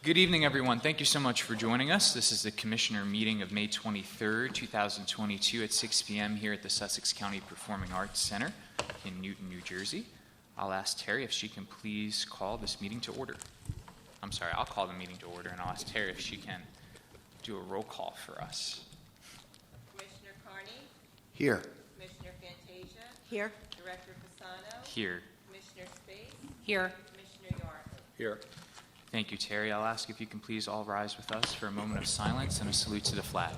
Good evening, everyone. Thank you so much for joining us. This is the Commissioner meeting of May 23rd, 2022 at 6 p.m. here at the Sussex County Performing Arts Center in Newton, New Jersey. I'll ask Terry if she can please call this meeting to order. I'm sorry, I'll call the meeting to order, and I'll ask Terry if she can do a roll call for us. Commissioner Carney? Here. Commissioner Fantasia? Here. Director Fasano? Here. Commissioner Space? Here. Commissioner Yardley? Here. Thank you, Terry. I'll ask if you can please all rise with us for a moment of silence and a salute to the flag.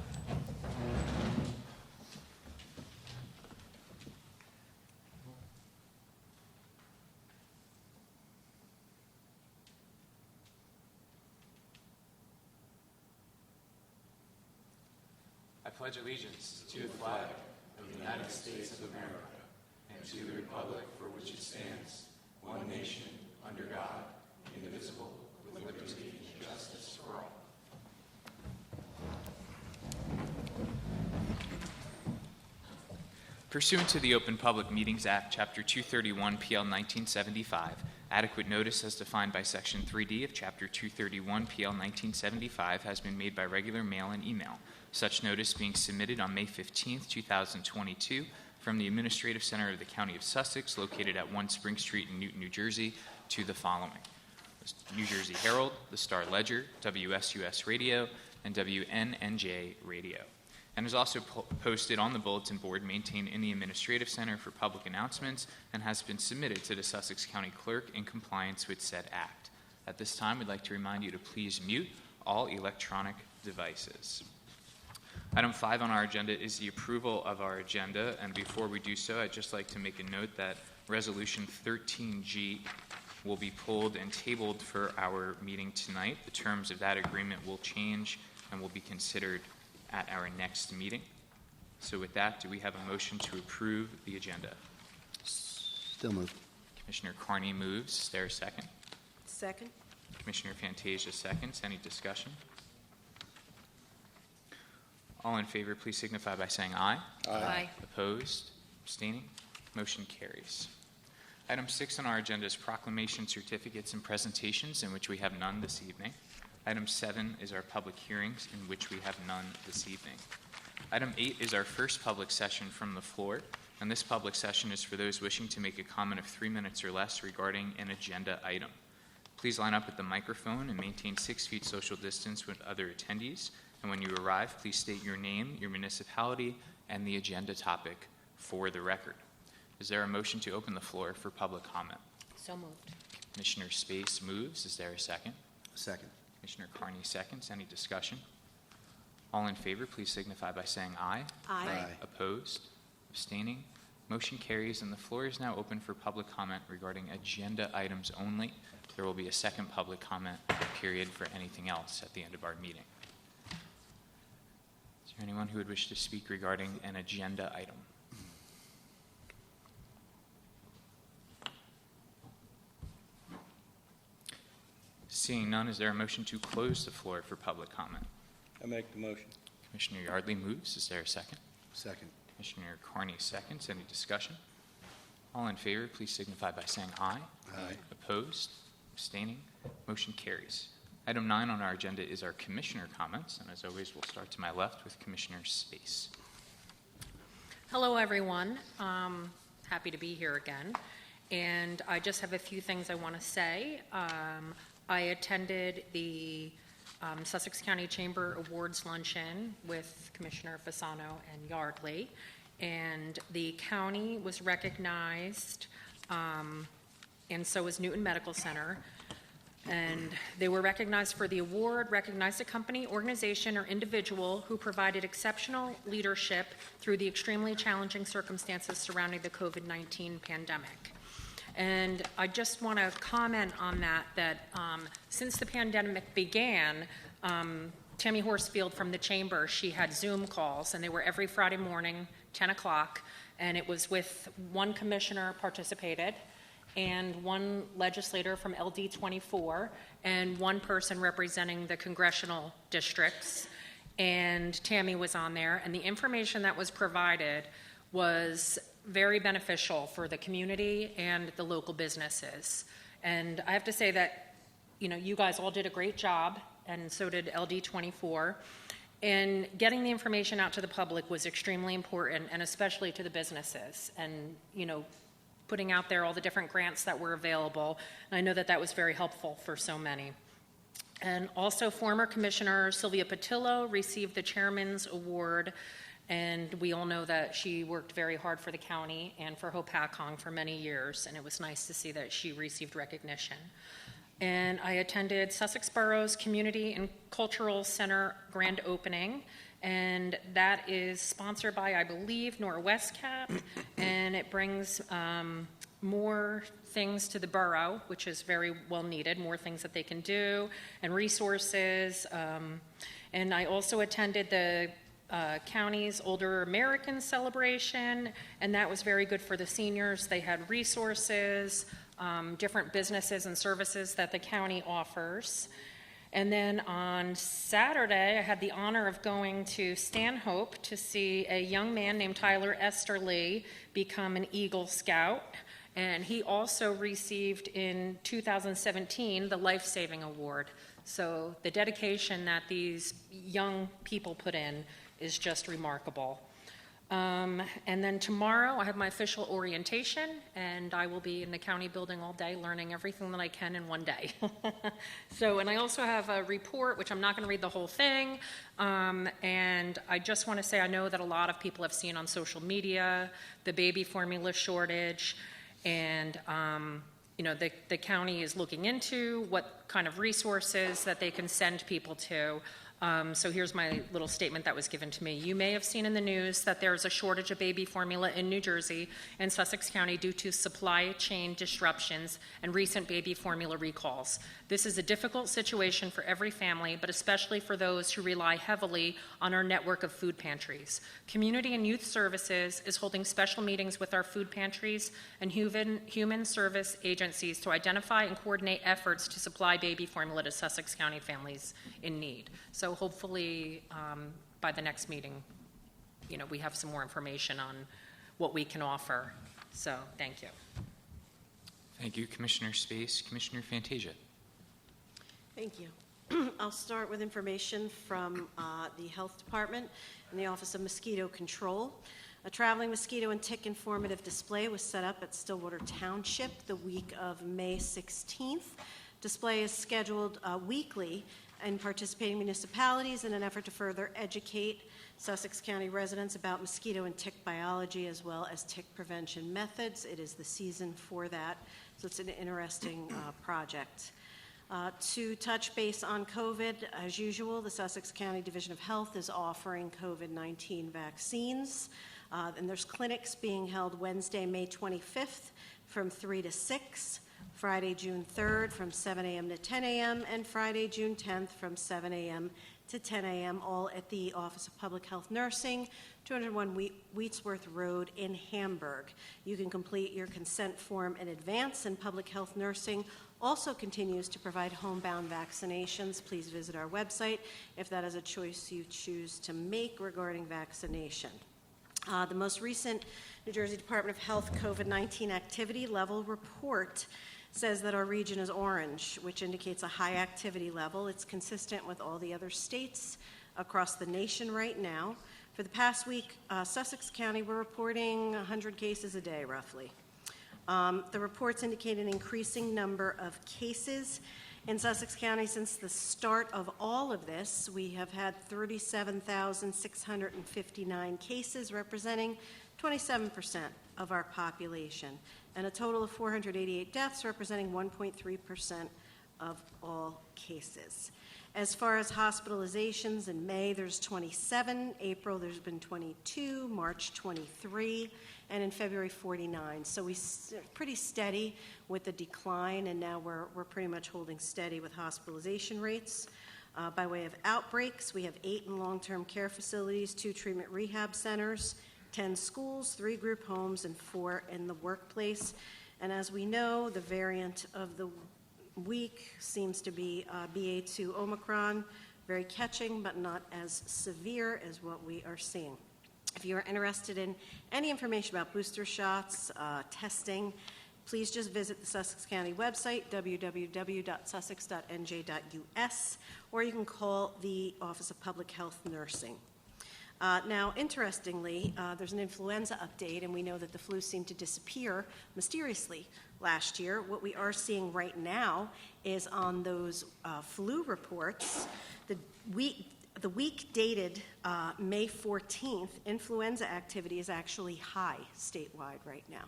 I pledge allegiance to the flag of the United States of America and to the republic for which it stands, one nation, under God, indivisible, with liberty and justice for all. Pursuant to the Open Public Meetings Act, Chapter 231, PL 1975, adequate notice as defined by Section 3D of Chapter 231, PL 1975 has been made by regular mail and email, such notice being submitted on May 15, 2022, from the Administrative Center of the County of Sussex, located at 1 Spring Street in Newton, New Jersey, to the following: the New Jersey Herald, the Star Ledger, WSUS Radio, and WNNJ Radio, and is also posted on the bulletin board maintained in the Administrative Center for public announcements and has been submitted to the Sussex County Clerk in compliance with said act. At this time, we'd like to remind you to please mute all electronic devices. Item 5 on our agenda is the approval of our agenda, and before we do so, I'd just like to make a note that Resolution 13G will be pulled and tabled for our meeting tonight. The terms of that agreement will change and will be considered at our next meeting. So with that, do we have a motion to approve the agenda? Still moved. Commissioner Carney moves. Is there a second? Second. Commissioner Fantasia seconds. Any discussion? All in favor, please signify by saying aye. Aye. Opposed? Abstaining? Motion carries. Item 6 on our agenda is proclamation, certificates, and presentations, in which we have none this evening. Item 7 is our public hearings, in which we have none this evening. Item 8 is our first public session from the floor, and this public session is for those wishing to make a comment of 3 minutes or less regarding an agenda item. Please line up at the microphone and maintain 6 feet social distance with other attendees. And when you arrive, please state your name, your municipality, and the agenda topic for the record. Is there a motion to open the floor for public comment? So moved. Commissioner Space moves. Is there a second? Second. Commissioner Carney seconds. Any discussion? All in favor, please signify by saying aye. Aye. Opposed? Abstaining? Motion carries, and the floor is now open for public comment regarding agenda items only. There will be a second public comment period for anything else at the end of our meeting. Is there anyone who would wish to speak regarding an agenda item? Seeing none, is there a motion to close the floor for public comment? I make the motion. Commissioner Yardley moves. Is there a second? Second. Commissioner Carney seconds. Any discussion? All in favor, please signify by saying aye. Aye. Opposed? Abstaining? Motion carries. Item 9 on our agenda is our commissioner comments, and as always, we'll start to my left with Commissioner Space. Hello, everyone. Happy to be here again. And I just have a few things I want to say. I attended the Sussex County Chamber Awards Luncheon with Commissioner Fasano and Yardley, and the county was recognized, and so was Newton Medical Center. And they were recognized for the award, recognized a company, organization, or individual who provided exceptional leadership through the extremely challenging circumstances surrounding the COVID-19 pandemic. And I just want to comment on that since the pandemic began, Tammy Horsfield from the Chamber, she had Zoom calls, and they were every Friday morning, 10 o'clock, and it was with one commissioner participated, and one legislator from LD 24, and one person representing the congressional districts, and Tammy was on there, and the information that was provided was very beneficial for the community and the local businesses. And I have to say that you guys all did a great job, and so did LD24. And getting the information out to the public was extremely important, and especially to the businesses. And, putting out there all the different grants that were available. And I know that was very helpful for so many. And also, former Commissioner Sylvia Patillo received the Chairman's Award, and we all know that she worked very hard for the county and for Hopatcong for many years, and it was nice to see that she received recognition. And I attended Sussex Borough's Community and Cultural Center grand opening, and that is sponsored by, I believe, NorWestCap, and it brings more things to the borough, which is very well needed, more things that they can do, and resources. And I also attended the county's Older Americans celebration, and that was very good for the seniors. They had resources, different businesses and services that the county offers. And then on Saturday, I had the honor of going to Stanhope to see a young man named Tyler Esterly become an Eagle Scout. And he also received in 2017 the Life Saving Award. So the dedication that these young people put in is just remarkable. And then tomorrow I have my official orientation, and I will be in the county building all day learning everything that I can in one day. And I also have a report, which I'm not going to read the whole thing, and I just want to say I know that a lot of people have seen on social media the baby formula shortage, and the county is looking into what kind of resources that they can send people to. So here's my little statement that was given to me. You may have seen in the news that there is a shortage of baby formula in New Jersey and Sussex County due to supply chain disruptions and recent baby formula recalls. This is a difficult situation for every family, but especially for those who rely heavily on our network of food pantries. Community and Youth Services is holding special meetings with our food pantries and human service agencies to identify and coordinate efforts to supply baby formula to Sussex County families in need. So hopefully by the next meeting, we have some more information on what we can offer. So thank you. Thank you, Commissioner Space. Commissioner Fantasia. Thank you. I'll start with information from the Health Department and the Office of Mosquito Control. A traveling mosquito and tick informative display was set up at Stillwater Township the week of May 16th. Display is scheduled weekly in participating municipalities in an effort to further educate Sussex County residents about mosquito and tick biology as well as tick prevention methods. It is the season for that, so it's an interesting project. To touch base on COVID, as usual, the Sussex County Division of Health is offering COVID-19 vaccines. And there's clinics being held Wednesday, May 25th from 3 to 6. Friday, June 3rd from 7 a.m. to 10 a.m., and Friday, June 10th from 7 a.m. to 10 a.m., all at the Office of Public Health Nursing, 201 Wheatsworth Road in Hamburg. You can complete your consent form in advance, and Public Health Nursing also continues to provide homebound vaccinations. Please visit our website if that is a choice you choose to make regarding vaccination. The most recent New Jersey Department of Health COVID-19 activity level report says that our region is orange, which indicates a high activity level. It's consistent with all the other states across the nation right now. For the past week, Sussex County, we're reporting 100 cases a day, roughly. The reports indicate an increasing number of cases in Sussex County. Since the start of all of this, we have had 37,659 cases, representing 27% of our population, and a total of 488 deaths, representing 1.3% of all cases. As far as hospitalizations, in May there's 27, April there's been 22, March 23, and in February 49. So we're pretty steady with the decline, and now we're pretty much holding steady with hospitalization rates. By way of outbreaks, we have 8 in long-term care facilities, 2 treatment rehab centers, 10 schools, 3 group homes, and 4 in the workplace. And as we know, the variant of the week seems to be BA2 Omicron, very catching but not as severe as what we are seeing. If you are interested in any information about booster shots, testing, please just visit the Sussex County website, www.sussex.nj.us, or you can call the Office of Public Health Nursing. Now, interestingly, there's an influenza update, and we know that the flu seemed to disappear mysteriously last year. What we are seeing right now is on those flu reports, the week dated May 14th, influenza activity is actually high statewide right now.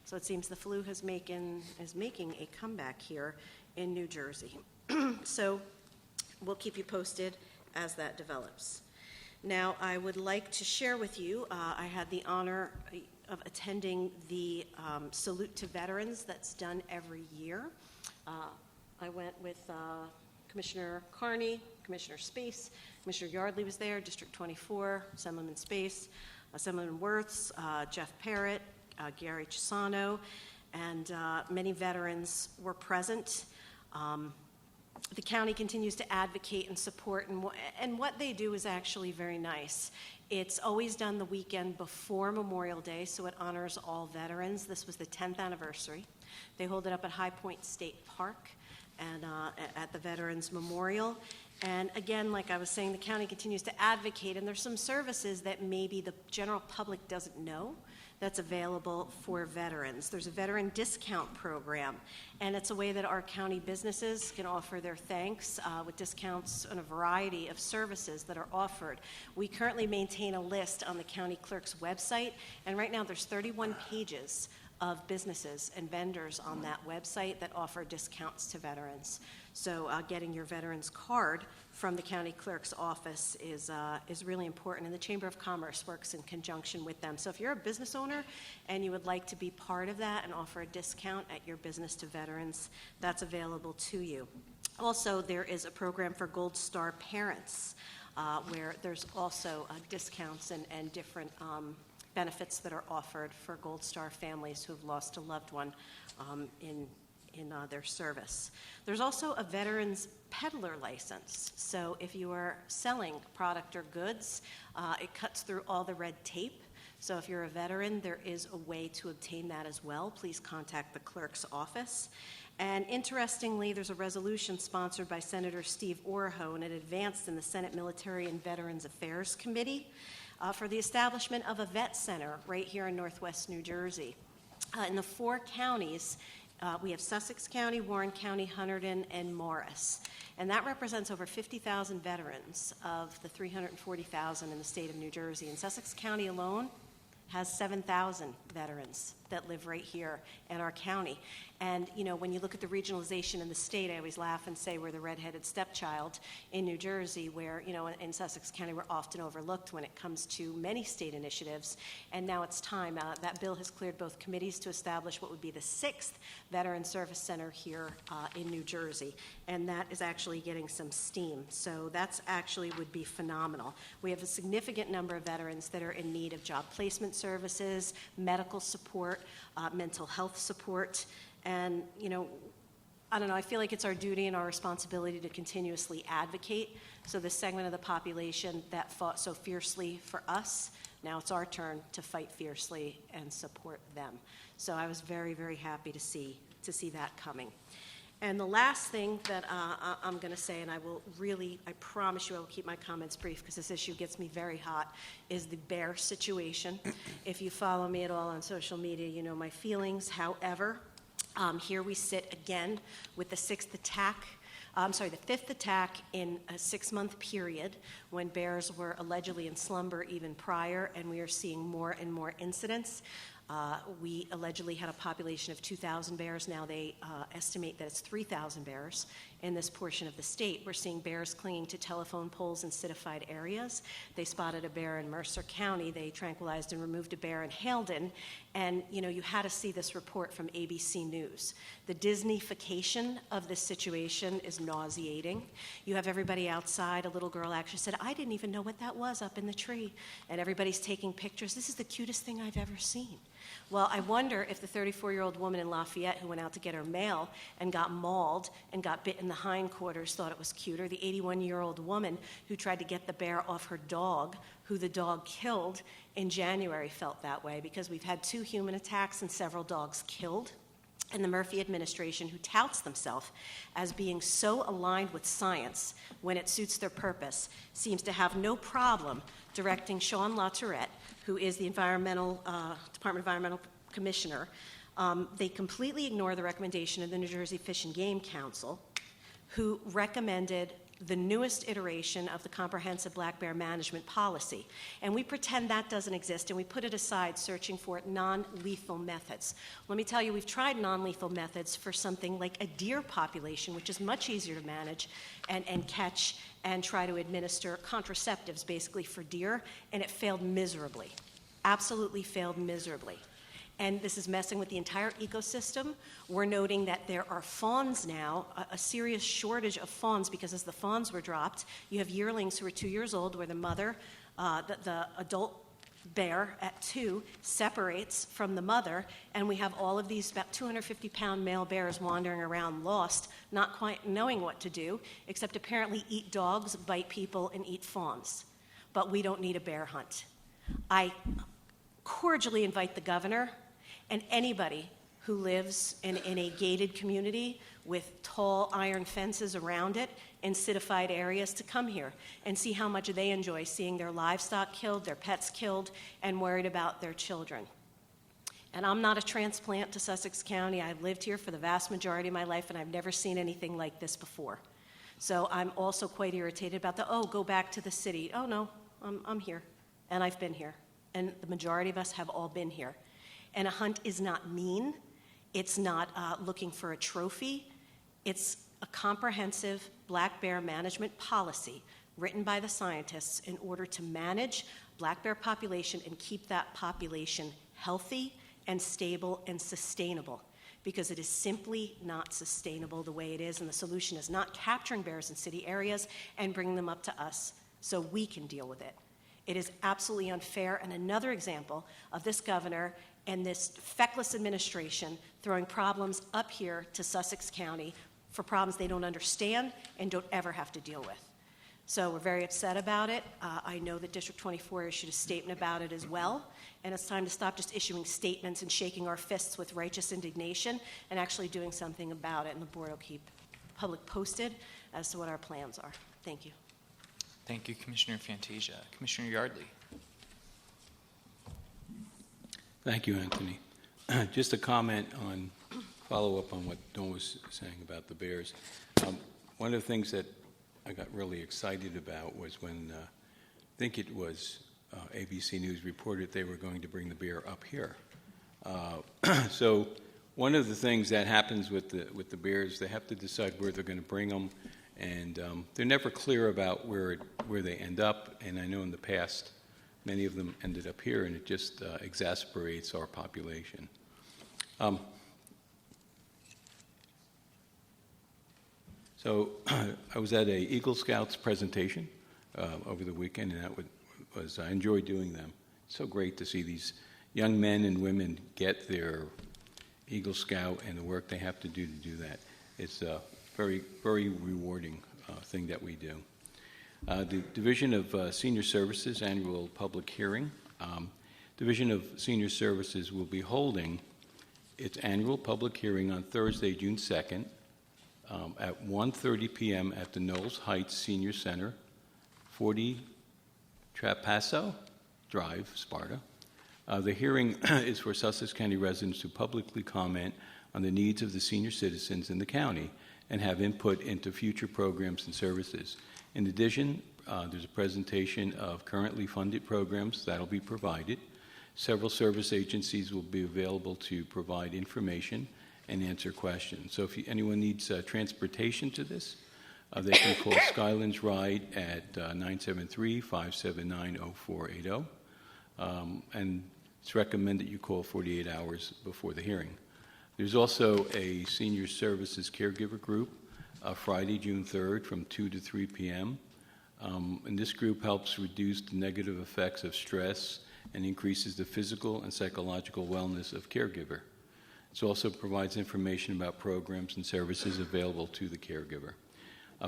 So it seems the flu is making a comeback here in New Jersey. So we'll keep you posted as that develops. Now, I would like to share with you, I had the honor of attending the Salute to Veterans that's done every year. I went with Commissioner Carney, Commissioner Space, Commissioner Yardley was there, District 24, Assemblyman Space, Assemblyman Wirtz, Jeff Parrott, Gary Chisano, and many veterans were present. The county continues to advocate and support, and what they do is actually very nice. It's always done the weekend before Memorial Day, so it honors all veterans. This was the 10th anniversary. They hold it up at High Point State Park and at the Veterans Memorial. And again, like I was saying, the county continues to advocate, and there's some services that maybe the general public doesn't know that's available for veterans. There's a veteran discount program, and it's a way that our county businesses can offer their thanks with discounts on a variety of services that are offered. We currently maintain a list on the county clerk's website, and right now there's 31 pages of businesses and vendors on that website that offer discounts to veterans. So getting your veterans card from the county clerk's office is really important, and the Chamber of Commerce works in conjunction with them. So if you're a business owner and you would like to be part of that and offer a discount at your business to veterans, that's available to you. Also, there is a program for Gold Star parents where there's also discounts and different benefits that are offered for Gold Star families who have lost a loved one in their service. There's also a veteran's Peddler license. So if you are selling product or goods, it cuts through all the red tape. So if you're a veteran, there is a way to obtain that as well. Please contact the clerk's office. And interestingly, there's a resolution sponsored by Senator Steve Oraho, and it advanced in the Senate Military and Veterans Affairs Committee for the establishment of a vet center right here in Northwest New Jersey. In the 4 counties, we have Sussex County, Warren County, Hunterdon, and Morris. And that represents over 50,000 veterans of the 340,000 in the state of New Jersey. And Sussex County alone has 7,000 veterans that live right here in our county. And, you know, when you look at the regionalization in the state, I always laugh and say we're the redheaded stepchild in New Jersey, where, you know, in Sussex County we're often overlooked when it comes to many state initiatives. And now it's time. That bill has cleared both committees to establish what would be the 6th Veteran Service Center here in New Jersey. And that is actually getting some steam. So that's actually would be phenomenal. We have a significant number of veterans that are in need of job placement services, medical support, mental health support. And, you know, I don't know, I feel like it's our duty and our responsibility to continuously advocate. So this segment of the population that fought so fiercely for us, now it's our turn to fight fiercely and support them. So I was very, very happy to see that coming. And the last thing that I'm going to say, and I promise you I will keep my comments brief because this issue gets me very hot, is the bear situation. If you follow me at all on social media, you know my feelings. However, here we sit again with the 5th attack in a 6-month period when bears were allegedly in slumber even prior, and we are seeing more and more incidents. We allegedly had a population of 2,000 bears. Now they estimate that it's 3,000 bears in this portion of the state. We're seeing bears clinging to telephone poles in citified areas. They spotted a bear in Mercer County. They tranquilized and removed a bear in Haledon. And, you know, you had to see this report from ABC News. The Disney-fication of this situation is nauseating. You have everybody outside. A little girl actually said, "I didn't even know what that was up in the tree." And everybody's taking pictures. This is the cutest thing I've ever seen. Well, I wonder if the 34-year-old woman in Lafayette who went out to get her mail and got mauled and got bit in the hindquarters thought it was cuter. The 81-year-old woman who tried to get the bear off her dog, who the dog killed in January, felt that way because we've had 2 human attacks and several dogs killed. and the Murphy administration, who touts themselves as being so aligned with science when it suits their purpose, seems to have no problem directing Sean LaTourette, who is the Department of Environmental Commissioner. They completely ignore the recommendation of the New Jersey Fish and Game Council, who recommended the newest iteration of the comprehensive black bear management policy. And we pretend that doesn't exist, and we put it aside searching for non-lethal methods. Let me tell you, we've tried non-lethal methods for something like a deer population, which is much easier to manage and catch and try to administer contraceptives, basically, for deer, and it failed miserably. Absolutely failed miserably. And this is messing with the entire ecosystem. We're noting that there are fawns now, a serious shortage of fawns, because as the fawns were dropped, you have yearlings who are 2 years old, where the mother, the adult bear at 2 separates from the mother, and we have all of these about 250-pound male bears wandering around lost, not quite knowing what to do, except apparently eat dogs, bite people, and eat fawns. But we don't need a bear hunt. I cordially invite the governor and anybody who lives in a gated community with tall iron fences around it in citified areas to come here and see how much they enjoy seeing their livestock killed, their pets killed, and worried about their children. And I'm not a transplant to Sussex County. I've lived here for the vast majority of my life, and I've never seen anything like this before. So I'm also quite irritated about go back to the city. Oh, no, I'm here, and I've been here. And the majority of us have all been here. And a hunt is not mean. It's not looking for a trophy. It's a comprehensive black bear management policy written by the scientists in order to manage black bear population and keep that population healthy and stable and sustainable, because it is simply not sustainable the way it is, and the solution is not capturing bears in city areas and bringing them up to us so we can deal with it. It is absolutely unfair, and another example of this governor and this feckless administration throwing problems up here to Sussex County for problems they don't understand and don't ever have to deal with. So we're very upset about it. I know that District 24 issued a statement about it as well, and it's time to stop just issuing statements and shaking our fists with righteous indignation and actually doing something about it, and the board will keep the public posted as to what our plans are. Thank you. Thank you, Commissioner Fantasia. Commissioner Yardley. Thank you, Anthony. Just a comment on, follow up on what Dawn was saying about the bears. One of the things that I got really excited about was when, I think it was ABC News reported they were going to bring the bear up here. So one of the things that happens with the bears, they have to decide where they're going to bring them, and they're never clear about where they end up. And I know in the past, many of them ended up here, and it just exasperates our population. So I was at a Eagle Scouts presentation over the weekend, and I enjoyed doing them. It's so great to see these young men and women get their Eagle Scout and the work they have to do that. It's a very, very rewarding thing that we do. The Division of Senior Services annual public hearing. Division of Senior Services will be holding its annual public hearing on Thursday, June 2nd at 1:30 p.m. at the Knowles Heights Senior Center, 40 Trapasso Drive, Sparta. The hearing is for Sussex County residents to publicly comment on the needs of the senior citizens in the county and have input into future programs and services. In addition, there's a presentation of currently funded programs that will be provided. Several service agencies will be available to provide information and answer questions. So if anyone needs transportation to this, they can call Skylands Ride at 973-579-0480. And it's recommended you call 48 hours before the hearing. There's also a senior services caregiver group Friday, June 3rd from 2 to 3 p.m. And this group helps reduce the negative effects of stress and increases the physical and psychological wellness of caregiver. It also provides information about programs and services available to the caregiver.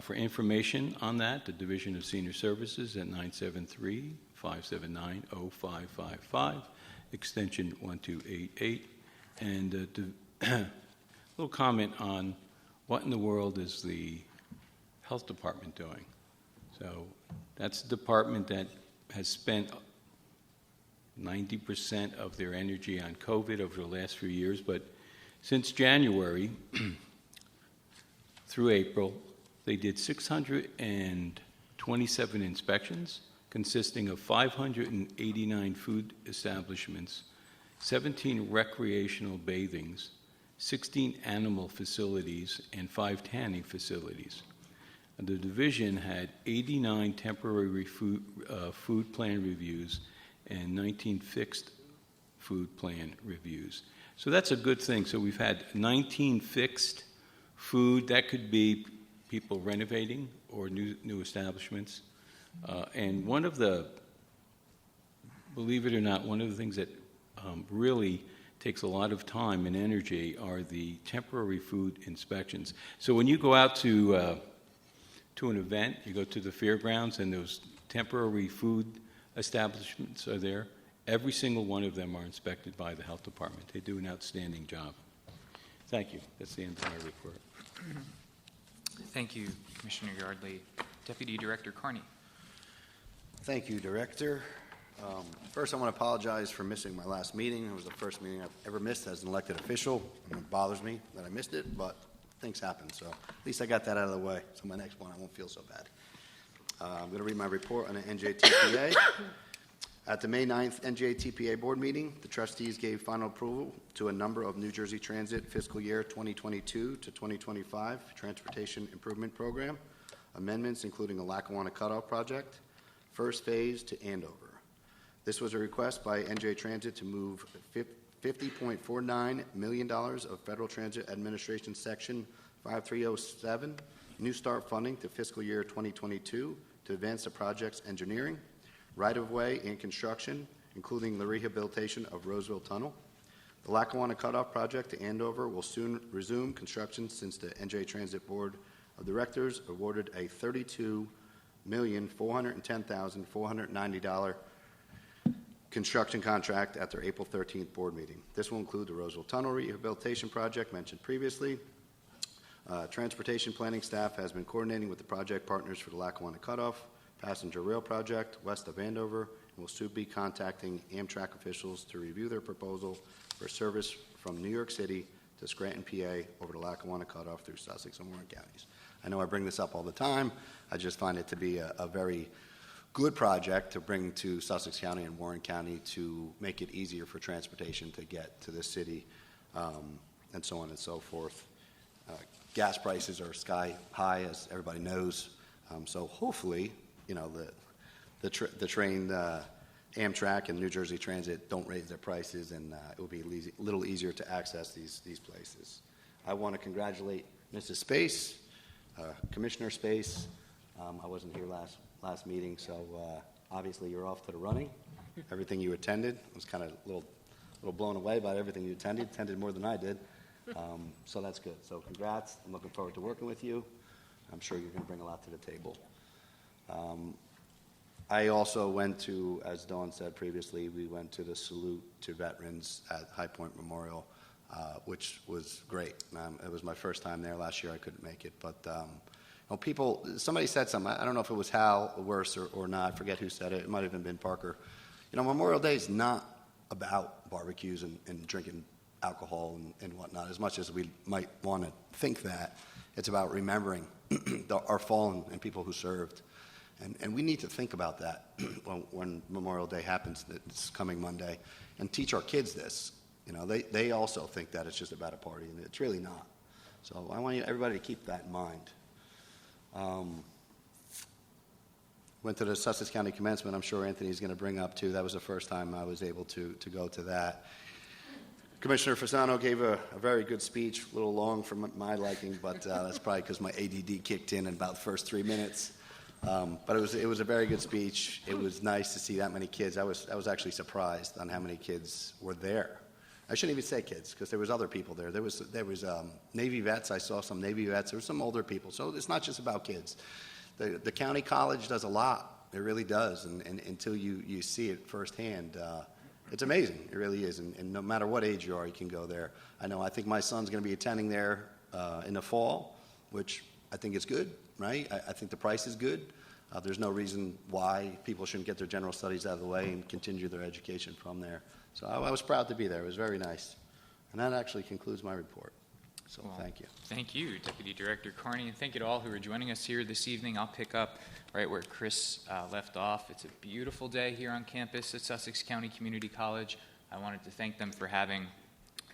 For information on that, the Division of Senior Services at 973-579-0555, extension 1288, and little comment on what in the world is the health department doing. So that's a department that has spent 90% of their energy on COVID over the last few years, but since January through April, they did 627 inspections, consisting of 589 food establishments, 17 recreational bathings, 16 animal facilities, and 5 tanning facilities. And the division had 89 temporary food plan reviews and 19 fixed food plan reviews. So that's a good thing. So we've had 19 fixed food. That could be people renovating or new establishments. And one of the, believe it or not, one of the things that really takes a lot of time and energy are the temporary food inspections. So when you go out to an event, you go to the fairgrounds and those temporary food establishments are there, every single one of them are inspected by the health department. They do an outstanding job. Thank you. That's the end of my report. Thank you, Commissioner Yardley. Deputy Director Carney. Thank you, Director. First, I want to apologize for missing my last meeting. It was the first meeting I've ever missed as an elected official, and it bothers me that I missed it, but things happen, so at least I got that out of the way, so my next one I won't feel so bad. I'm going to read my report on the NJTPA. At the May 9th NJTPA board meeting, the trustees gave final approval to a number of New Jersey Transit fiscal year 2022 to 2025 transportation improvement program amendments, including a Lackawanna cutoff project, first phase to Andover. This was a request by NJ Transit to move $50.49 million of Federal Transit Administration Section 5307 New Start funding to fiscal year 2022 to advance the project's engineering, right-of-way, and construction, including the rehabilitation of Roseville Tunnel. The Lackawanna Cutoff Project to Andover will soon resume construction since the NJ Transit Board of Directors awarded a $32,410,490 construction contract at their April 13th board meeting. This will include the Roseville Tunnel rehabilitation project mentioned previously. Transportation planning staff has been coordinating with the project partners for the Lackawanna Cutoff passenger rail project west of Andover, and will soon be contacting Amtrak officials to review their proposal for service from New York City to Scranton, PA, over the Lackawanna Cutoff through Sussex and Warren counties. I know I bring this up all the time. I just find it to be a very good project to bring to Sussex County and Warren County to make it easier for transportation to get to the city, and so on and so forth. Gas prices are sky high, as everybody knows. So hopefully, you know, the train, Amtrak and New Jersey Transit don't raise their prices, and it will be a little easier to access these places. I want to congratulate Mrs. Space, Commissioner Space. I wasn't here last meeting, so obviously you're off to the running. Everything you attended, I was kind of a little blown away by everything you attended more than I did. So that's good. So congrats. I'm looking forward to working with you. I'm sure you're going to bring a lot to the table. I also went to, as Dawn said previously, we went to the salute to veterans at High Point Memorial, which was great. It was my first time there. Last year I couldn't make it, but somebody said something. I don't know if it was Hal Worse or not. I forget who said it. It might have even been Parker. Memorial Day is not about barbecues and drinking alcohol and whatnot, as much as we might want to think that. It's about remembering our fallen and people who served. And we need to think about that when Memorial Day happens this coming Monday, and teach our kids this. They also think that it's just about a party, and it's really not. So I want everybody to keep that in mind. Went to the Sussex County Commencement. I'm sure Anthony's going to bring up, too. That was the first time I was able to go to that. Commissioner Fasano gave a very good speech, a little long for my liking, but that's probably because my ADD kicked in about the first 3 minutes. But it was a very good speech. It was nice to see that many kids. I was actually surprised on how many kids were there. I shouldn't even say kids, because there was other people there. There was Navy vets. I saw some Navy vets. There were some older people. So it's not just about kids. The county college does a lot. It really does. And until you see it firsthand, it's amazing. It really is. And no matter what age you are, you can go there. I think my son's going to be attending there in the fall, which I think is good, right? I think the price is good. There's no reason why people shouldn't get their general studies out of the way and continue their education from there. So I was proud to be there. It was very nice. And that actually concludes my report. So thank you. Thank you, Deputy Director Carney, and thank you to all who are joining us here this evening. I'll pick up right where Chris left off. It's a beautiful day here on campus at Sussex County Community College. I wanted to thank them for having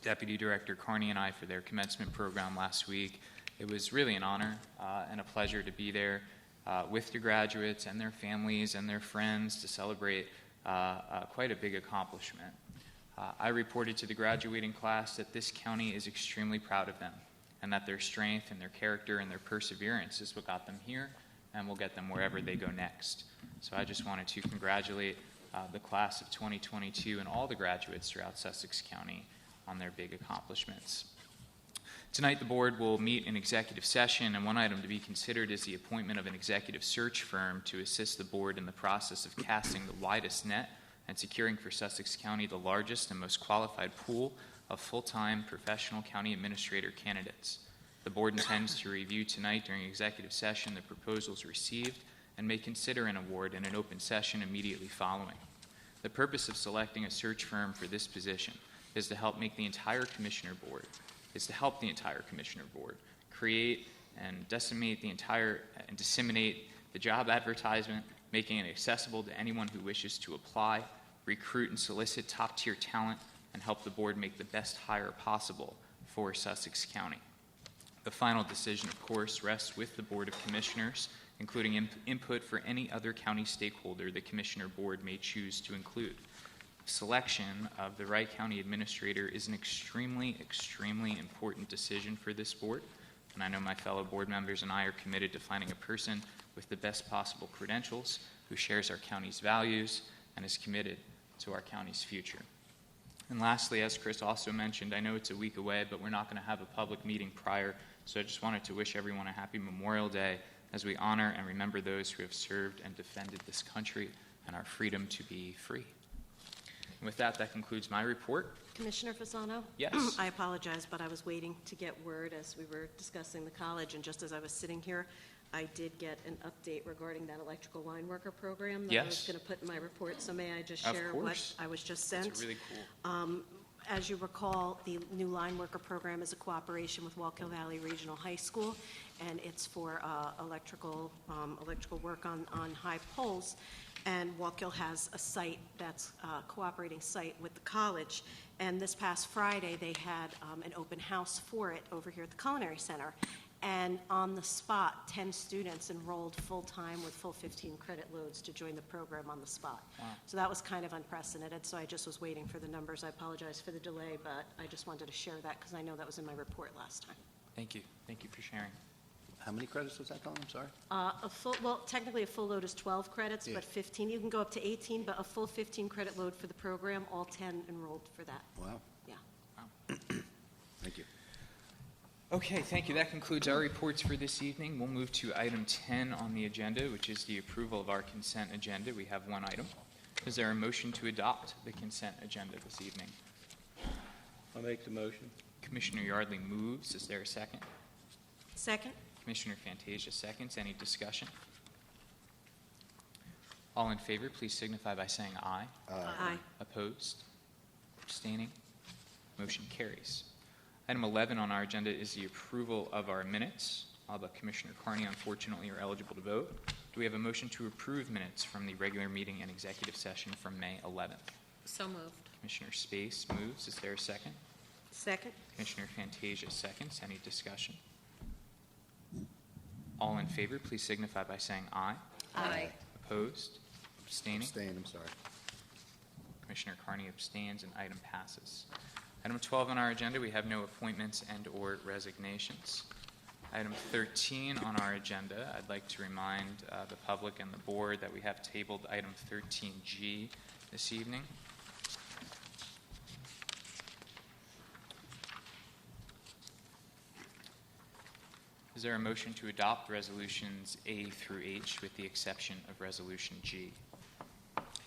Deputy Director Carney and I for their commencement program last week. It was really an honor and a pleasure to be there with the graduates and their families and their friends to celebrate quite a big accomplishment. I reported to the graduating class that this county is extremely proud of them and that their strength and their character and their perseverance is what got them here and will get them wherever they go next. So I just wanted to congratulate the class of 2022 and all the graduates throughout Sussex County on their big accomplishments. Tonight, the board will meet in executive session, and one item to be considered is the appointment of an executive search firm to assist the board in the process of casting the widest net and securing for Sussex County the largest and most qualified pool of full-time professional county administrator candidates. The board intends to review tonight during executive session the proposals received and may consider an award in an open session immediately following. The purpose of selecting a search firm for this position is to help the entire commissioner board create and disseminate the job advertisement, making it accessible to anyone who wishes to apply, recruit and solicit top-tier talent, and help the board make the best hire possible for Sussex County. The final decision, of course, rests with the Board of Commissioners, including input for any other county stakeholder the Commissioner Board may choose to include. Selection of the right county administrator is an extremely, extremely important decision for this board, and I know my fellow board members and I are committed to finding a person with the best possible credentials, who shares our county's values, and is committed to our county's future. And lastly, as Chris also mentioned, I know it's a week away, but we're not going to have a public meeting prior, so I just wanted to wish everyone a happy Memorial Day as we honor and remember those who have served and defended this country and our freedom to be free. And with that, that concludes my report. Commissioner Fasano? Yes. I apologize, but I was waiting to get word as we were discussing the college, and just as I was sitting here, I did get an update regarding that electrical line worker program that I was Yes. going to put in my report, so may I just Of share what course. I was just sent? It's really cool. As you recall, the new line worker program is a cooperation with Wallkill Valley Regional High School, and it's for electrical work on high poles. And Wallkill has a site that's a cooperating site with the college. And this past Friday, they had an open house for it over here at the Culinary Center. And on the spot, 10 students enrolled full-time with full 15 credit loads to join the program on the spot. Wow. So that was kind of unprecedented, so I just was waiting for the numbers. I apologize for the delay, but I just wanted to share that because I know that was in my report last time. Thank you. Thank you for sharing. How many credits was that, Colin? I'm sorry. Technically a full load is 12 credits, Yeah. but 15, you can go up to 18, but a full 15 credit load for the program, all 10 enrolled for that. Wow. Yeah. Thank you. Okay, thank you. That concludes our reports for this evening. We'll move to item 10 on the agenda, which is the approval of our consent agenda. We have one item. Is there a motion to adopt the consent agenda this evening? I'll make the motion. Commissioner Yardley moves. Is there a second? Second? Commissioner Fantasia seconds. Any discussion? All in favor, please signify by saying aye. Aye. Opposed? Abstaining? Motion carries. Item 11 on our agenda is the approval of our minutes. Although Commissioner Carney, unfortunately, are eligible to vote. Do we have a motion to approve minutes from the regular meeting and executive session from May 11th? So moved. Commissioner Space moves. Is there a second? Second? Commissioner Fantasia seconds. Any discussion? All in favor, please signify by saying aye. Aye. Opposed? Abstaining? Abstain, I'm sorry. Commissioner Carney abstains, and item passes. Item 12 on our agenda, we have no appointments and/or resignations. Item 13 on our agenda, I'd like to remind the public and the board that we have tabled item 13G this evening. Is there a motion to adopt resolutions A through H with the exception of resolution G?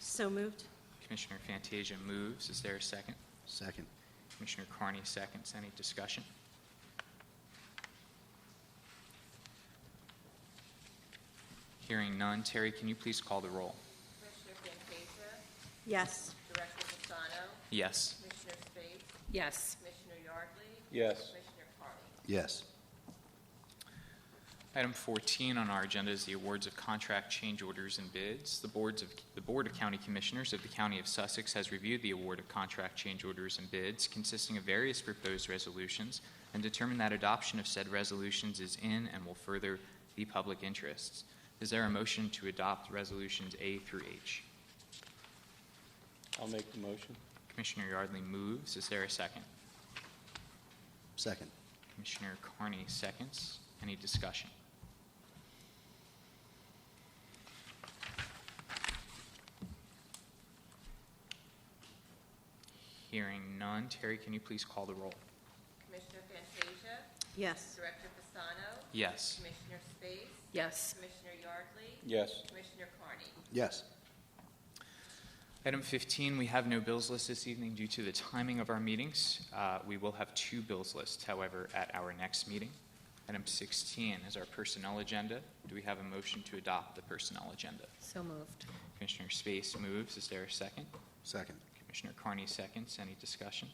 So moved? Commissioner Fantasia moves. Is there a second? Second. Commissioner Carney seconds. Any discussion? Hearing none. Terry, can you please call the roll? Commissioner Fantasia, Yes. Director Fasano, Yes. Commissioner Space, Yes. Commissioner Yardley, Yes. Commissioner Carney. Yes. Item 14 on our agenda is the awards of contract change orders and bids. The Board of County Commissioners of the County of Sussex has reviewed the award of contract change orders and bids consisting of various proposed resolutions and determined that adoption of said resolutions is in and will further the public interests. Is there a motion to adopt resolutions A through H? I'll make the motion. Commissioner Yardley moves. Is there a second? Second. Commissioner Carney seconds. Any discussion? Hearing none. Terry, can you please call the roll? Commissioner Fantasia, Yes. Director Fasano, Yes. Commissioner Space, Yes. Commissioner Yardley, Yes. Commissioner Carney. Yes. Item 15, we have no bills list this evening due to the timing of our meetings. We will have 2 bills lists, however, at our next meeting. Item 16 is our personnel agenda. Do we have a motion to adopt the personnel agenda? So moved. Commissioner Space moves. Is there a second? Second. Commissioner Carney seconds. Any discussion?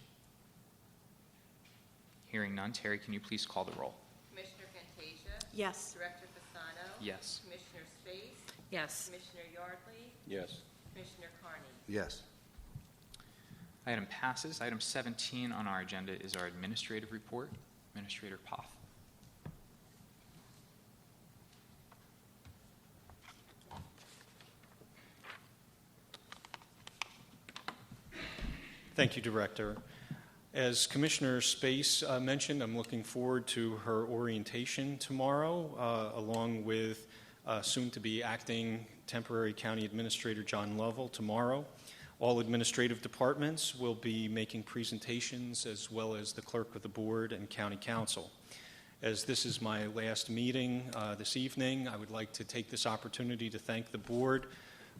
Hearing none. Terry, can you please call the roll? Commissioner Fantasia, Yes. Director Fasano, Yes. Commissioner Space, Yes. Commissioner Yardley, Yes. Commissioner Carney. Yes. Item passes. Item 17 on our agenda is our administrative report. Administrator Poff. Thank you, Director. As Commissioner Space mentioned, I'm looking forward to her orientation tomorrow, along with soon-to-be acting temporary County Administrator John Lovell tomorrow. All administrative departments will be making presentations, as well as the Clerk of the Board and County Council. As this is my last meeting this evening, I would like to take this opportunity to thank the Board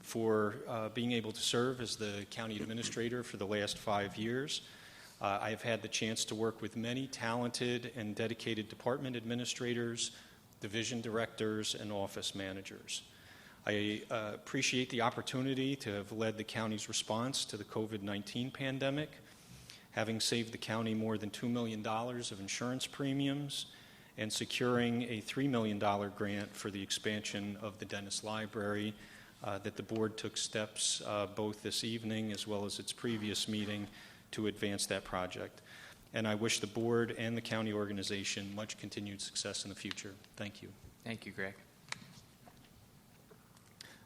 for being able to serve as the County Administrator for the last 5 years. I have had the chance to work with many talented and dedicated department administrators, division directors, and office managers. I appreciate the opportunity to have led the county's response to the COVID-19 pandemic, having saved the county more than $2 million of insurance premiums, and securing a $3 million grant for the expansion of the Dennis Library that the board took steps both this evening as well as its previous meeting to advance that project. And I wish the board and the county organization much continued success in the future. Thank you. Thank you, Greg.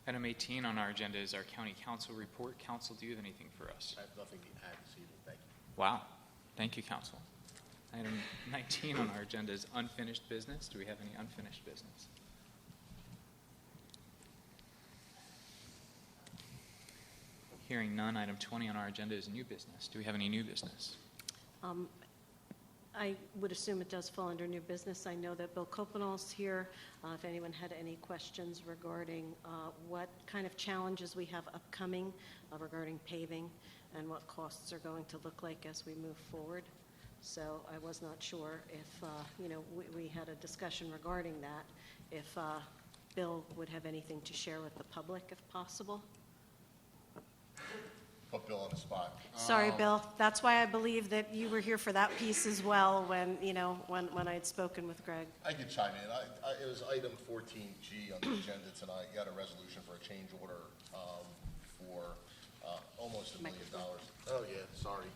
Item 18 on our agenda is our County Council report. Council, do you have anything for us? I have nothing to add this evening, thank you. Wow. Thank you, Council. Item 19 on our agenda is unfinished business. Do we have any unfinished business? Hearing none, item 20 on our agenda is new business. Do we have any new business? I would assume it does fall under new business. I know that Bill Copenall's here. If anyone had any questions regarding what kind of challenges we have upcoming regarding paving and what costs are going to look like as we move forward. So I was not sure if, we had a discussion regarding that, if Bill would have anything to share with the public if possible. Put Bill on the spot. Sorry, Bill. That's why I believe that you were here for that piece as well when, when I had spoken with Greg. I could chime in. It was item 14G on the agenda tonight. You got a resolution for a change order for almost $1 million. Oh, yeah, sorry.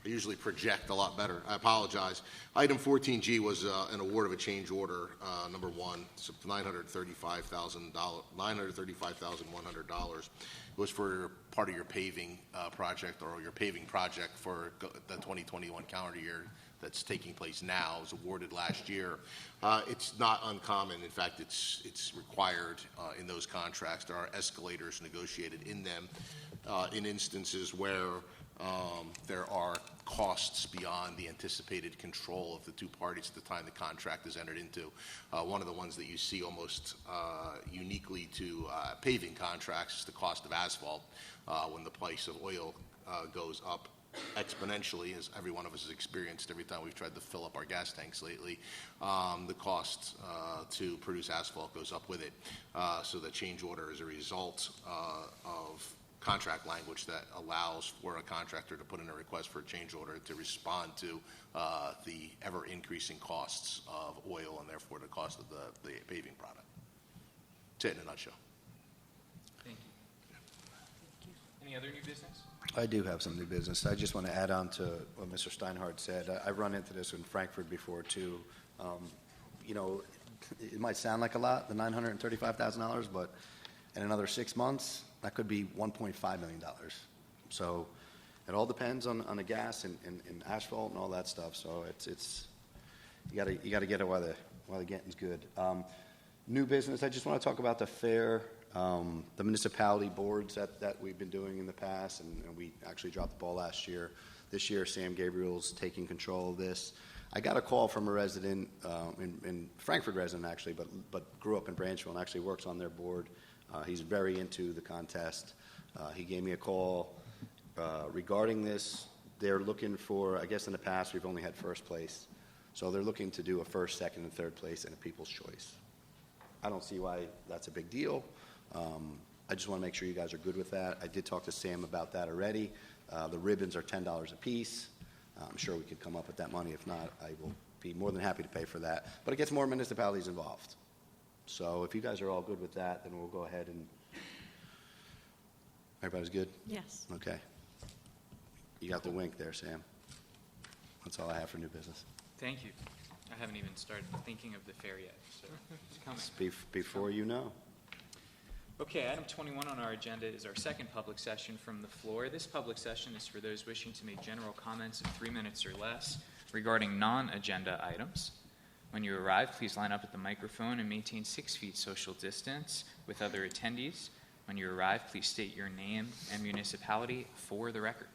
I usually project a lot better. I apologize. Item 14G was an award of a change order, number 1, so $935,100. It was for part of your paving project or your paving project for the 2021 calendar year that's taking place now. It was awarded last year. It's not uncommon. In fact, it's required in those contracts. There are escalators negotiated in them in instances where there are costs beyond the anticipated control of the two parties at the time the contract is entered into. One of the ones that you see almost uniquely to paving contracts is the cost of asphalt. When the price of oil goes up exponentially, as every one of us has experienced every time we've tried to fill up our gas tanks lately, the cost to produce asphalt goes up with it. So the change order is a result of contract language that allows for a contractor to put in a request for a change order to respond to the ever-increasing costs of oil and therefore the cost of the paving product. That's it in a nutshell. Thank you. Any other new business? I do have some new business. I just want to add on to what Mr. Steinhardt said. I've run into this in Frankfurt before, too. You know, it might sound like a lot, the $935,000, but in another 6 months, that could be $1.5 million. So it all depends on the gas and asphalt and all that stuff. So it's you got to get it while the getting's good. New business. I just want to talk about the fair, the municipality boards that we've been doing in the past, and we actually dropped the ball last year. This year, Sam Gabriel's taking control of this. I got a call from a resident, in Frankfurt resident actually, but grew up in Branchville and actually works on their board. He's very into the contest. He gave me a call regarding this. They're looking for, I guess in the past we've only had first place, so they're looking to do a first, second, and third place and a people's choice. I don't see why that's a big deal. I just want to make sure you guys are good with that. I did talk to Sam about that already. The ribbons are $10 a piece. I'm sure we could come up with that money. If not, I will be more than happy to pay for that. But it gets more municipalities involved. So if you guys are all good with that, then we'll go ahead and... Everybody's good? Yes. Okay. You got the wink there, Sam. That's all I have for new business. Thank you. I haven't even started thinking of the fair yet, so it's coming. Before you know. Okay, item 21 on our agenda is our second public session from the floor. This public session is for those wishing to make general comments of 3 minutes or less regarding non-agenda items. When you arrive, please line up at the microphone and maintain 6 feet social distance with other attendees. When you arrive, please state your name and municipality for the record.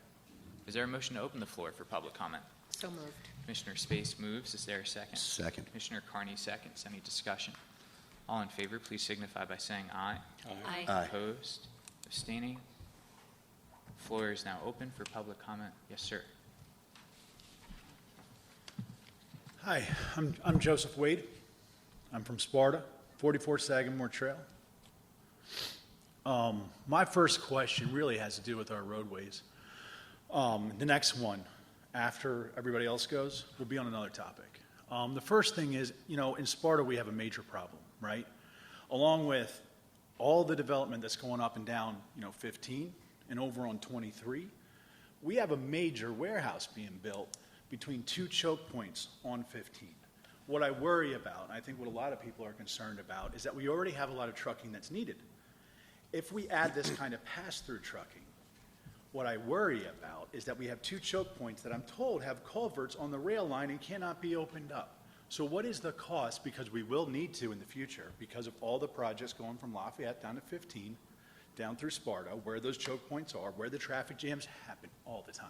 Is there a motion to open the floor for public comment? So moved. Commissioner Space moves. Is there a second? Second. Commissioner Carney seconds. Any discussion? All in favor, please signify by saying aye. Aye. Aye. Opposed? Abstaining? Floor is now open for public comment. Yes, sir. Hi, I'm Joseph Wade. I'm from Sparta, 44 Sagamore Trail. My first question really has to do with our roadways. The next one, after everybody else goes, will be on another topic. The first thing is, you know, in Sparta we have a major problem, right? Along with all the development that's going up and down, 15 and over on 23, we have a major warehouse being built between 2 choke points on 15. What I worry about, and I think what a lot of people are concerned about, is that we already have a lot of trucking that's needed. If we add this kind of pass-through trucking, what I worry about is that we have 2 choke points that I'm told have culverts on the rail line and cannot be opened up. So what is the cost? Because we will need to in the future, because of all the projects going from Lafayette down to 15, down through Sparta, where those choke points are, where the traffic jams happen all the time.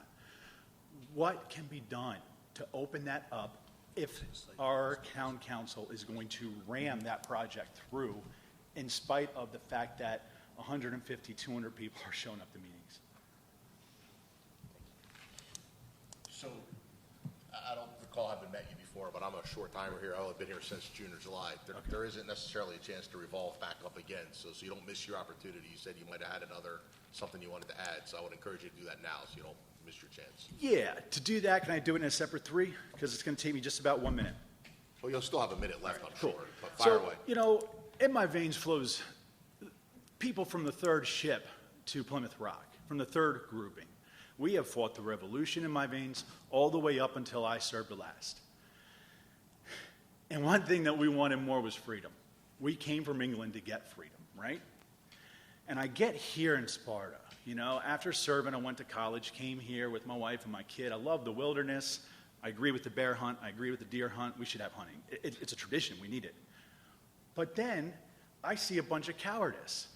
What can be done to open that up if our town council is going to ram that project through in spite of the fact that 150, 200 people are showing up to meetings? So, I don't recall having met you before, but I'm a short timer here. I've only been here since June or July. There isn't necessarily a chance to revolve back up again, so you don't miss your opportunity. You said you might have had something you wanted to add, so I would encourage you to do that now so you don't miss your chance. Yeah, to do that, can I do it in a separate 3? Because it's going to take me just about 1 minute. Well, you'll still have a minute left, I'm Cool. sure, but fire away. In my veins flows people from the 3rd ship to Plymouth Rock, from the 3rd grouping. We have fought the revolution in my veins all the way up until I served the last. And one thing that we wanted more was freedom. We came from England to get freedom, right? And I get here in Sparta. After serving, I went to college, came here with my wife and my kid. I love the wilderness. I agree with the bear hunt. I agree with the deer hunt. We should have hunting. It's a tradition. We need it. But then I see a bunch of cowardice.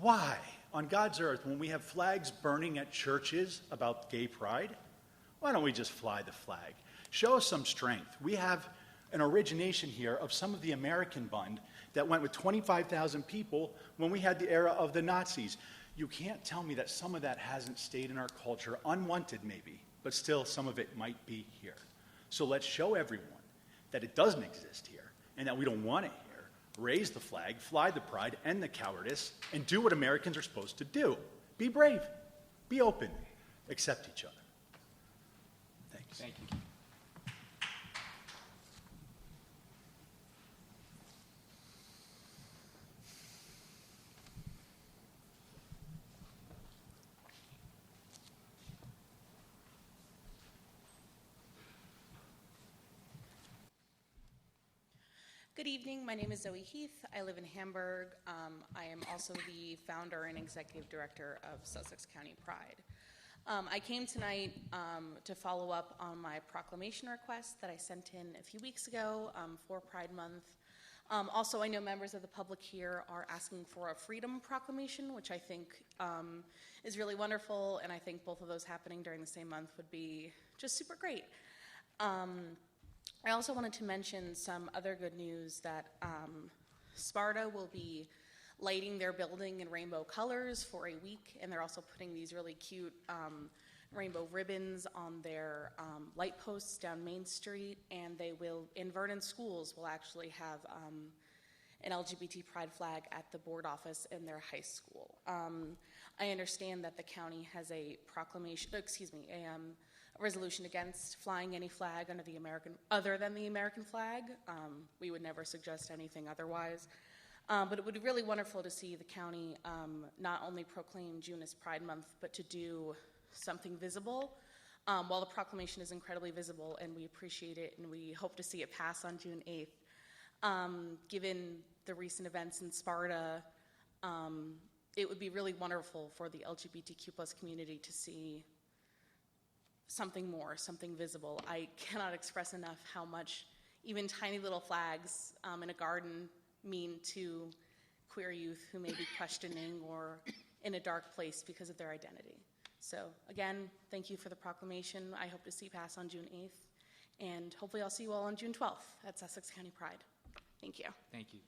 Why, on God's earth, when we have flags burning at churches about gay pride, Why don't we just fly the flag? Show us some strength. We have an origination here of some of the American Bund that went with 25,000 people when we had the era of the Nazis. You can't tell me that some of that hasn't stayed in our culture, unwanted maybe, but still some of it might be here. So let's show everyone that it doesn't exist here and that we don't want it here. Raise the flag, fly the pride, end the cowardice, and do what Americans are supposed to do. Be brave, be open, accept each other. Thanks. Thank you. Good evening. My name is Zoe Heath. I live in Hamburg. I am also the founder and executive director of Sussex County Pride. I came tonight to follow up on my proclamation request that I sent in a few weeks ago for Pride Month. Also, I know members of the public here are asking for a freedom proclamation, which I think is really wonderful, and I think both of those happening during the same month would be just super great. I also wanted to mention some other good news that Sparta will be lighting their building in rainbow colors for a week, and they're also putting these really cute rainbow ribbons on their light posts down Main Street, and they will, in Vernon schools, will actually have an LGBT pride flag at the board office in their high school. I understand that the county has a proclamation, a resolution against flying any flag under the other than the American flag. We would never suggest anything otherwise. But it would be really wonderful to see the county not only proclaim June as Pride Month, but to do something visible. While the proclamation is incredibly visible and we appreciate it and we hope to see it pass on June 8th, given the recent events in Sparta, it would be really wonderful for the LGBTQ plus community to see something more, something visible. I cannot express enough how much even tiny little flags in a garden mean to queer youth who may be questioning or in a dark place because of their identity. So again, thank you for the proclamation. I hope to see pass on June 8th, and hopefully I'll see you all on June 12th at Sussex County Pride. Thank you. Thank you.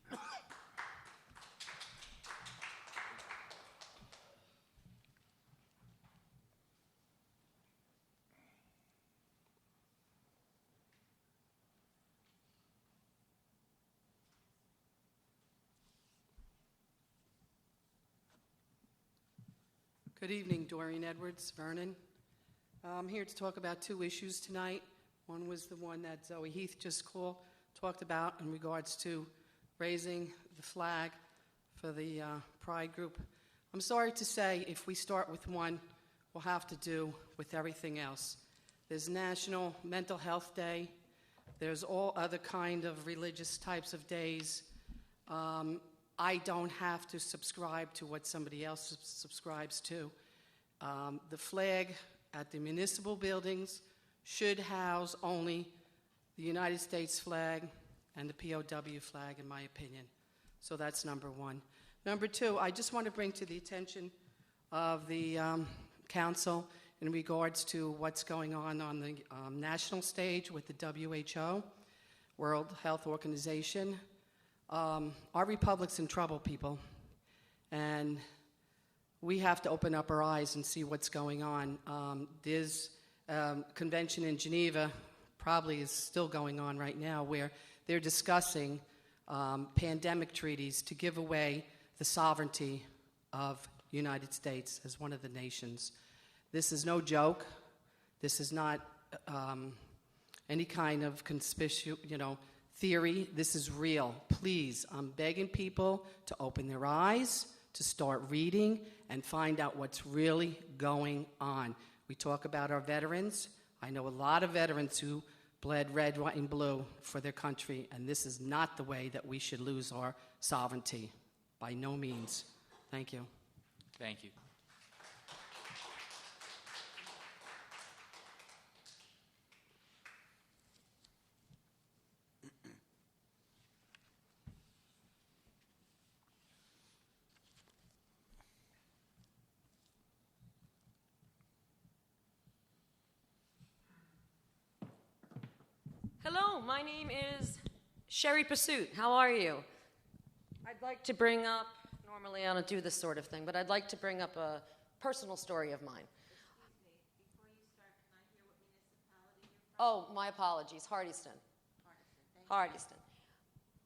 Good evening, Doreen Edwards, Vernon. I'm here to talk about two issues tonight. One was the one that Zoe Heath just talked about in regards to raising the flag for the Pride group. I'm sorry to say, if we start with one, we'll have to do with everything else. There's National Mental Health Day. There's all other kind of religious types of days. I don't have to subscribe to what somebody else subscribes to. The flag at the municipal buildings should house only the United States flag and the POW flag, in my opinion. So that's number one. Number two, I just want to bring to the attention of the council in regards to what's going on the national stage with the WHO, World Health Organization. Our republic's in trouble, people, and we have to open up our eyes and see what's going on. There's a convention in Geneva, probably is still going on right now, where they're discussing pandemic treaties to give away the sovereignty of the United States as one of the nations. This is no joke. This is not any kind of theory. This is real. Please, I'm begging people to open their eyes, to start reading, and find out what's really going on. We talk about our veterans. I know a lot of veterans who bled red, white, and blue for their country, and this is not the way that we should lose our sovereignty. By no means. Thank you. Thank you. Hello, my name is Sherry Pursuit. How are you? I'd like to bring up, normally I don't do this sort of thing, but I'd like to bring up a personal story of mine. Before you start, can I hear what municipality you're Oh, from? my apologies, Hardyston. Thank you. Hardyston.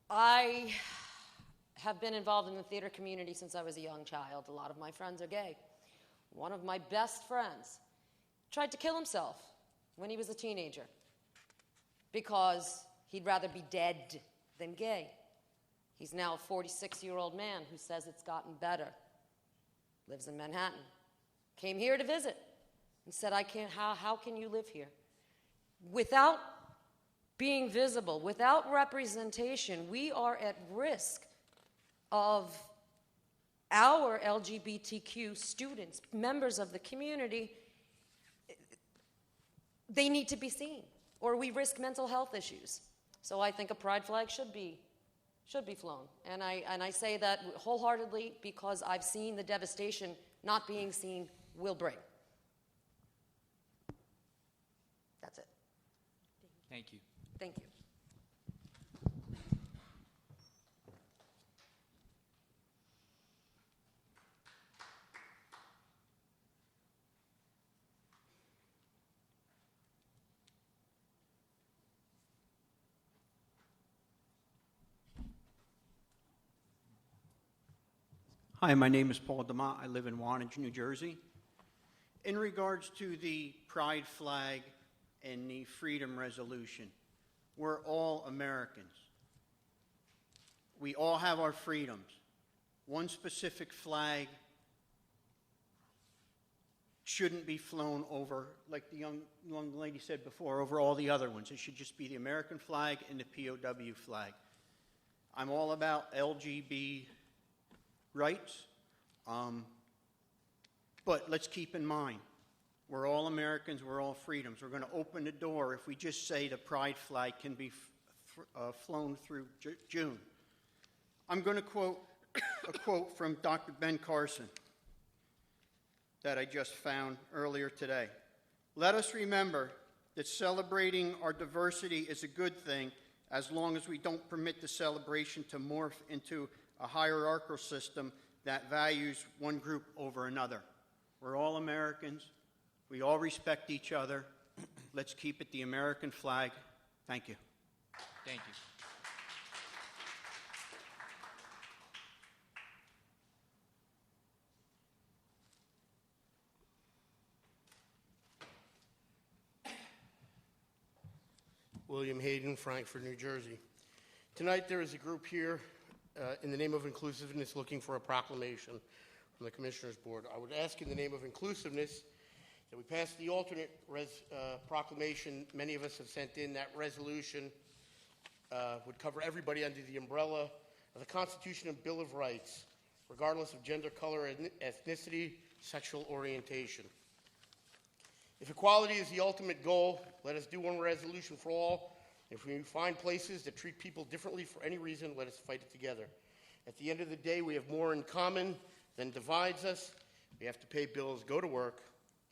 I have been involved in the theater community since I was a young child. A lot of my friends are gay. One of my best friends tried to kill himself when he was a teenager because he'd rather be dead than gay. He's now a 46-year-old man who says it's gotten better. Lives in Manhattan. Came here to visit and said, how can you live here? Without being visible, without representation, we are at risk of our LGBTQ students, members of the community. They need to be seen, or we risk mental health issues. So I think a pride flag should be flown. And I say that wholeheartedly because I've seen the devastation not being seen will bring. That's it. Thank you. Thank you. Hi, my name is Paul DeMott. I live in Wantage, New Jersey. In regards to the pride flag and the freedom resolution, we're all Americans. We all have our freedoms. One specific flag shouldn't be flown over, like the young lady said before, over all the other ones. It should just be the American flag and the POW flag. I'm all about LGBT rights, but let's keep in mind, we're all Americans, we're all freedoms. We're going to open the door if we just say the pride flag can be flown through June. I'm going to quote a quote from Dr. Ben Carson that I just found earlier today. Let us remember that celebrating our diversity is a good thing as long as we don't permit the celebration to morph into a hierarchical system that values one group over another. We're all Americans. We all respect each other. Let's keep it the American flag. Thank you. Thank you. William Hayden, Frankfort, New Jersey. Tonight there is a group here in the name of inclusiveness looking for a proclamation from the Commissioners Board. I would ask in the name of inclusiveness that we pass the alternate proclamation many of us have sent in. That resolution would cover everybody under the umbrella of the Constitution and Bill of Rights, regardless of gender, color, ethnicity, sexual orientation. If equality is the ultimate goal, let us do one resolution for all. If we find places that treat people differently for any reason, let us fight it together. At the end of the day, we have more in common than divides us. We have to pay bills, go to work.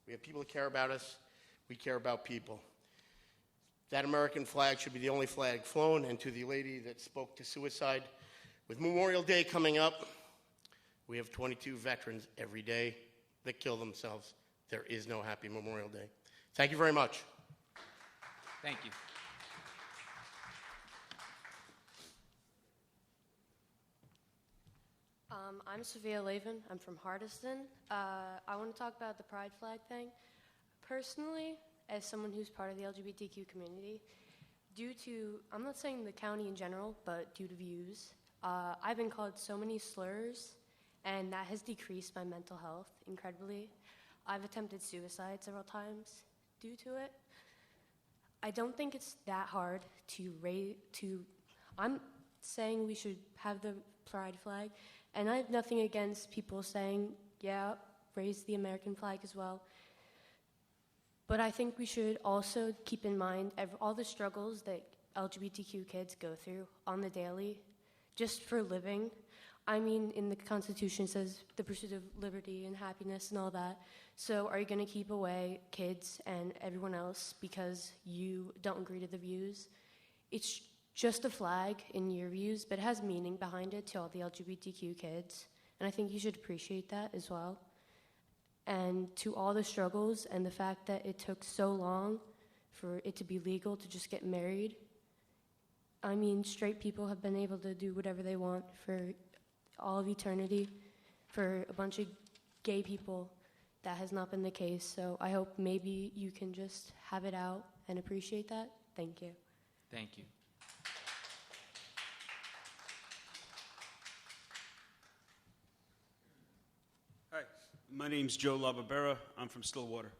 We have people that care about us. We care about people. That American flag should be the only flag flown. And to the lady that spoke to suicide, with Memorial Day coming up, we have 22 veterans every day that kill themselves. There is no happy Memorial Day. Thank you very much. Thank you. I'm Sophia Lavin. I'm from Hardyston. I want to talk about the pride flag thing. Personally, as someone who's part of the LGBTQ community, I'm not saying the county in general, but due to views, I've been called so many slurs, and that has decreased my mental health incredibly. I've attempted suicide several times due to it. I don't think it's that hard I'm saying we should have the pride flag, and I have nothing against people saying, yeah, raise the American flag as well. But I think we should also keep in mind all the struggles that LGBTQ kids go through on the daily, just for living. I mean, in the Constitution it says the pursuit of liberty and happiness and all that. So are you going to keep away kids and everyone else because you don't agree to the views? it's just a flag in your views, but it has meaning behind it to all the LGBTQ kids. And I think you should appreciate that as well. And to all the struggles and the fact that it took so long for it to be legal to just get married. I mean, straight people have been able to do whatever they want for all of eternity. For a bunch of gay people, that has not been the case. So I hope maybe you can just have it out and appreciate that. Thank you. Thank you. Hi, my name's Joe LaBarbera. I'm from Stillwater.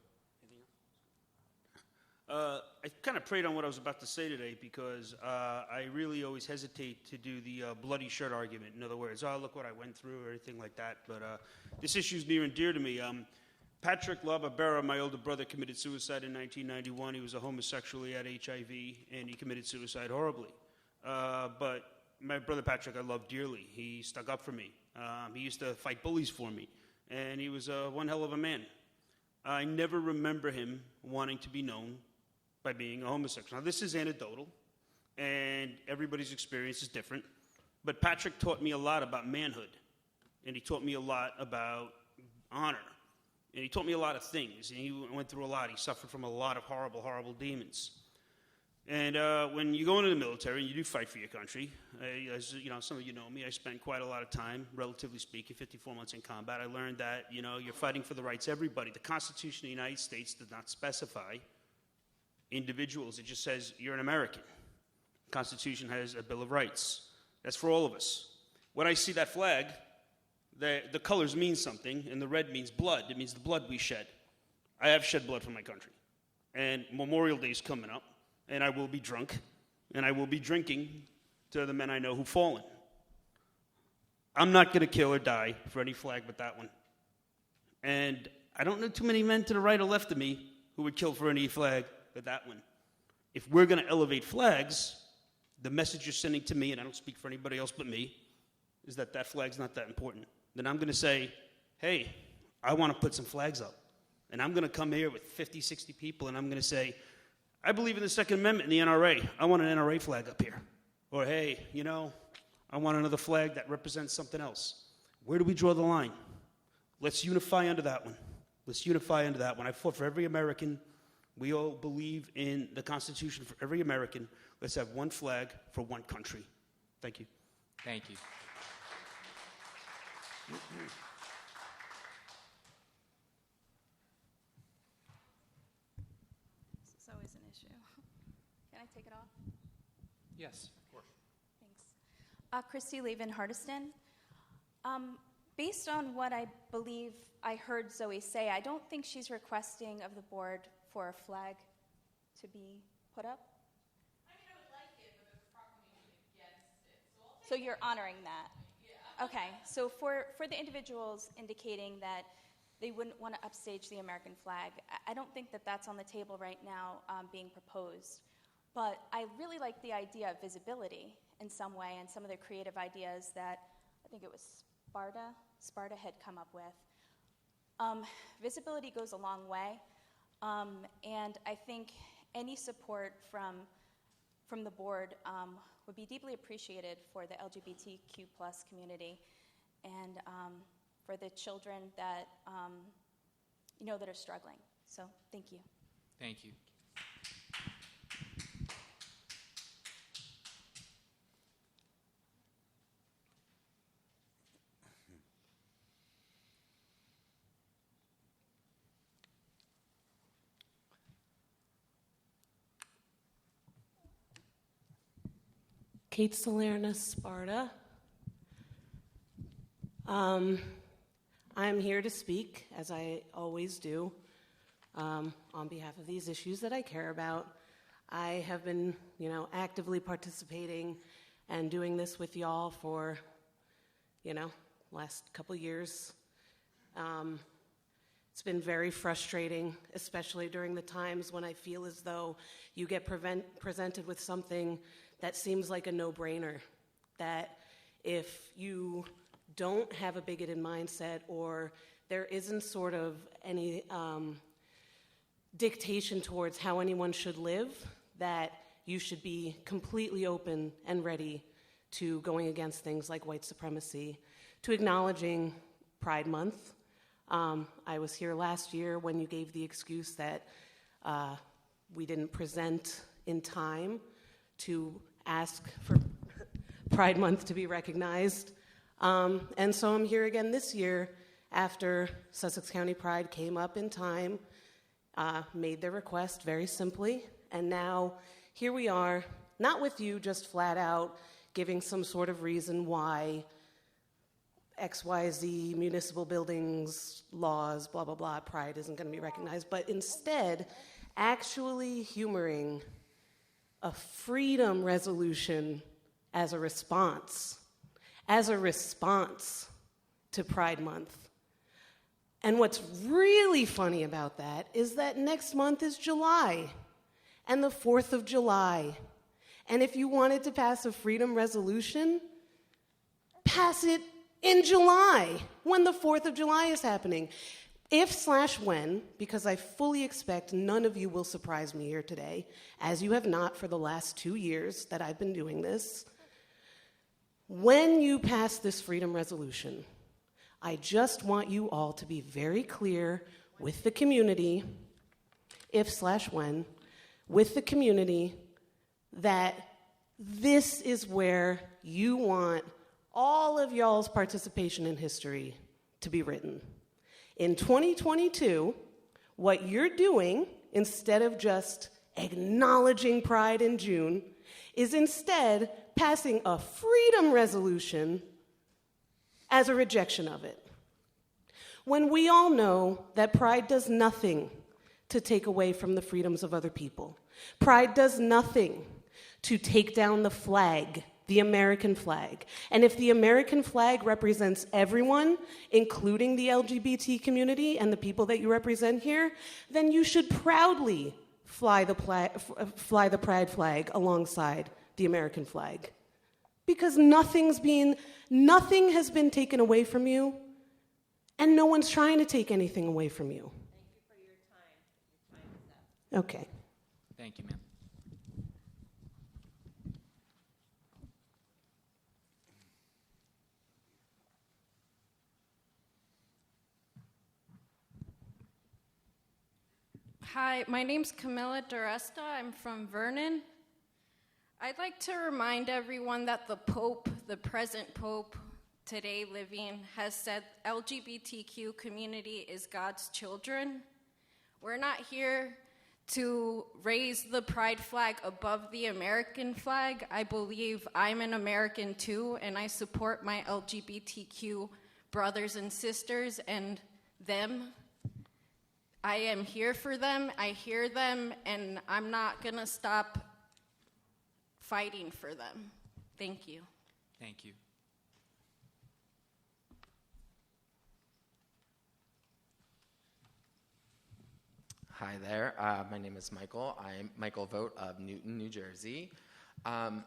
I kind of preyed on what I was about to say today because I really always hesitate to do the bloody shirt argument. In other words, oh, look what I went through or anything like that. But this issue is near and dear to me. Patrick LaBarbera, my older brother, committed suicide in 1991. He was a homosexual. He had HIV, and he committed suicide horribly. But my brother Patrick, I love dearly. He stuck up for me. He used to fight bullies for me, and he was one hell of a man. I never remember him wanting to be known by being a homosexual. Now, this is anecdotal, and everybody's experience is different, but Patrick taught me a lot about manhood, and he taught me a lot about honor, and he taught me a lot of things, and he went through a lot. He suffered from a lot of horrible, horrible demons. And when you go into the military and you do fight for your country, as you know, some of you know me, I spent quite a lot of time, relatively speaking, 54 months in combat. I learned that, you know, you're fighting for the rights of everybody. The Constitution of the United States does not specify individuals. It just says you're an American. The Constitution has a Bill of Rights. That's for all of us. When I see that flag, the colors mean something, and the red means blood. It means the blood we shed. I have shed blood for my country. And Memorial Day is coming up, and I will be drunk, and I will be drinking to the men I know who've fallen. I'm not going to kill or die for any flag but that one. And I don't know too many men to the right or left of me who would kill for any flag but that one. If we're going to elevate flags, the message you're sending to me, and I don't speak for anybody else but me, is that that flag's not that important. Then I'm going to say, hey, I want to put some flags up. And I'm going to come here with 50, 60 people, and I'm going to say, I believe in the Second Amendment in the NRA. I want an NRA flag up here. Or, hey, you know, I want another flag that represents something else. Where do we draw the line? Let's unify under that one. Let's unify under that one. I fought for every American. We all believe in the Constitution for every American. Let's have one flag for one country. Thank you. Thank you. This is always an issue. Can I take it off? Yes. Of course. Thanks. Christy Levin, Hardiston. Based on what I believe I heard Zoe say, I don't think she's requesting of the board for a flag to be put up. I mean, I would like it, but there's a proclamation against it. So you're honoring that? Yeah. Okay, so for the individuals indicating that they wouldn't want to upstage the American flag, I don't think that that's on the table right now being proposed. But I really like the idea of visibility in some way and some of the creative ideas that I think it was Sparta had come up with. Visibility goes a long way. And I think any support from the board would be deeply appreciated for the LGBTQ+ community and for the children that that are struggling. So thank you. Thank you. Kate Salerno, Sparta. I'm here to speak, as I always do, on behalf of these issues that I care about. I have been, actively participating and doing this with y'all for, last couple years. It's been very frustrating, especially during the times when I feel as though you get presented with something that seems like a no-brainer, that if you don't have a bigoted mindset or there isn't sort of any dictation towards how anyone should live, that you should be completely open and ready to going against things like white supremacy, to acknowledging Pride Month. I was here last year when you gave the excuse that we didn't present in time to ask for Pride Month to be recognized. And so I'm here again this year after Sussex County Pride came up in time, made their request very simply, and now here we are, not with you just flat out giving some sort of reason why XYZ municipal buildings, laws, blah, blah, blah, Pride isn't going to be recognized, but instead actually humoring a freedom resolution as a response to Pride Month. And what's really funny about that is that next month is July and the 4th of July. And if you wanted to pass a freedom resolution, pass it in July when the 4th of July is happening. If/when, because I fully expect none of you will surprise me here today, as you have not for the last 2 years that I've been doing this, when you pass this freedom resolution, I just want you all to be very clear with the community, if/when, with the community, that this is where you want all of y'all's participation in history to be written. In 2022, what you're doing, instead of just acknowledging Pride in June, is instead passing a freedom resolution as a rejection of it. When we all know that Pride does nothing to take away from the freedoms of other people. Pride does nothing to take down the flag, the American flag. And if the American flag represents everyone, including the LGBT community and the people that you represent here, then you should proudly fly the Pride flag alongside the American flag. Because nothing has been taken away from you, and no one's trying to take anything away from you. Thank you for your time. Your time is up. Okay. Thank you, ma'am. Hi, my name's Camilla Duresta. I'm from Vernon. I'd like to remind everyone that the Pope, the present Pope, today living, has said LGBTQ community is God's children. We're not here to raise the pride flag above the American flag. I believe I'm an American too, and I support my LGBTQ brothers and sisters and them. I am here for them, I hear them, and I'm not gonna stop fighting for them. Thank you. Thank you. Hi there. My name is Michael. I'm Michael Vogt of Newton, New Jersey. I'm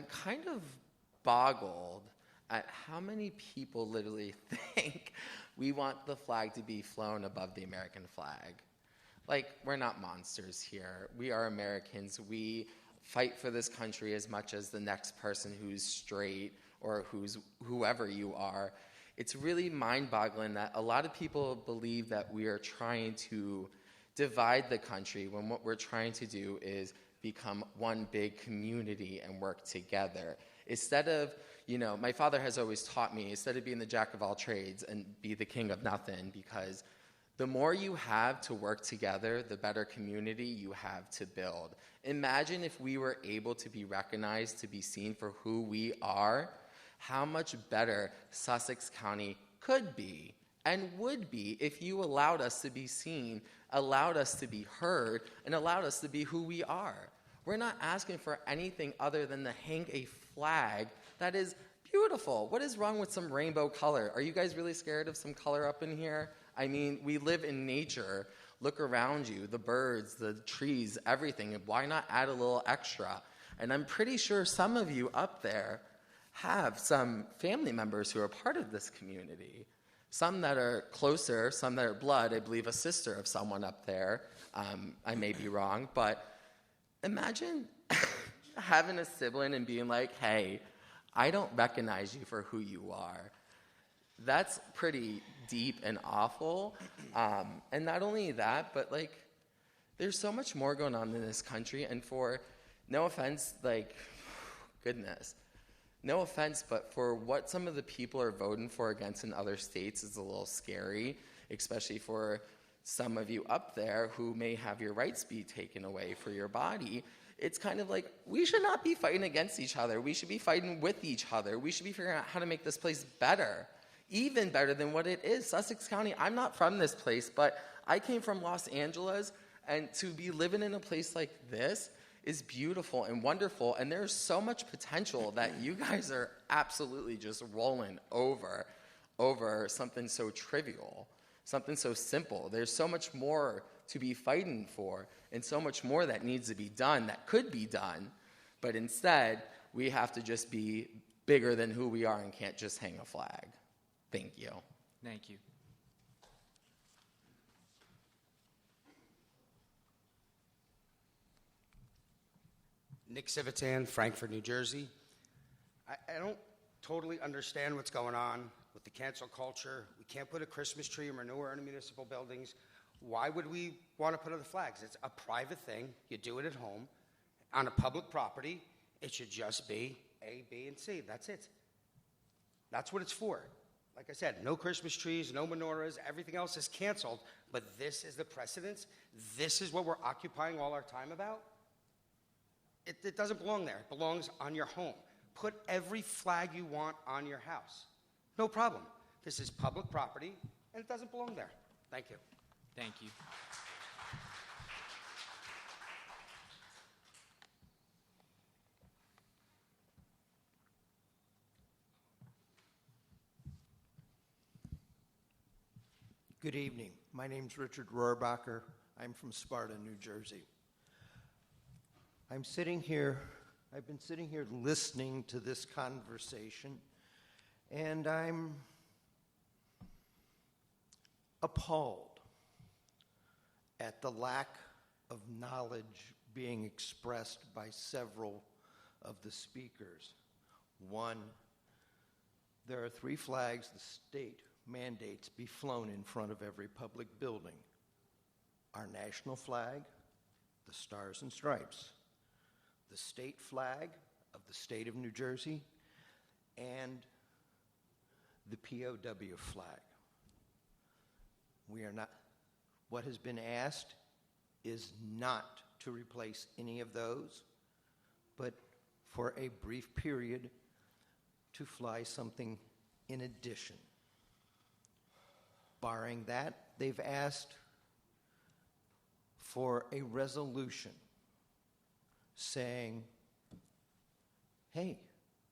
kind of boggled at how many people literally think we want the flag to be flown above the American flag. Like, we're not monsters here. We are Americans. We fight for this country as much as the next person who's straight or who's whoever you are. It's really mind-boggling that a lot of people believe that we are trying to divide the country when what we're trying to do is become one big community and work together. Instead of, my father has always taught me, instead of being the jack of all trades and be the king of nothing, because the more you have to work together, the better community you have to build. Imagine if we were able to be recognized, to be seen for who we are, how much better Sussex County could be and would be if you allowed us to be seen, allowed us to be heard, and allowed us to be who we are. We're not asking for anything other than to hang a flag that is beautiful. What is wrong with some rainbow color? Are you guys really scared of some color up in here? I mean, we live in nature. Look around you, the birds, the trees, everything. Why not add a little extra? And I'm pretty sure some of you up there have some family members who are part of this community. Some that are closer, some that are blood. I believe a sister of someone up there. I may be wrong, but imagine having a sibling and being like, hey, I don't recognize you for who you are. That's pretty deep and awful. And not only that, but like, there's so much more going on in this country. And for, no offense, like, goodness, no offense, but for what some of the people are voting for against in other states is a little scary, especially for some of you up there who may have your rights be taken away for your body. It's kind of like, we should not be fighting against each other. We should be fighting with each other. We should be figuring out how to make this place better, even better than what it is. Sussex County, I'm not from this place, but I came from Los Angeles, and to be living in a place like this is beautiful and wonderful, and there's so much potential that you guys are absolutely just rolling over something so trivial, something so simple. There's so much more to be fighting for, and so much more that needs to be done, that could be done, but instead, we have to just be bigger than who we are and can't just hang a flag. Thank you. Thank you. Nick Civitan, Frankfort, New Jersey. I don't totally understand what's going on with the cancel culture. We can't put a Christmas tree or manure in municipal buildings. Why would we want to put other flags? It's a private thing. You do it at home. On a public property, it should just be A, B, and C. That's it. That's what it's for. Like I said, no Christmas trees, no menorahs, everything else is canceled, but this is the precedence. This is what we're occupying all our time about. It doesn't belong there. It belongs on your home. Put every flag you want on your house. No problem. This is public property, and it doesn't belong there. Thank you. Thank you. Good evening. My name's Richard Rohrbacher. I'm from Sparta, New Jersey. I've been sitting here listening to this conversation, and I'm appalled at the lack of knowledge being expressed by several of the speakers. One, there are 3 flags the state mandates be flown in front of every public building. Our national flag, the Stars and Stripes, the state flag of the state of New Jersey, and the POW flag. What has been asked is not to replace any of those, but for a brief period to fly something in addition. Barring that, they've asked for a resolution saying, hey,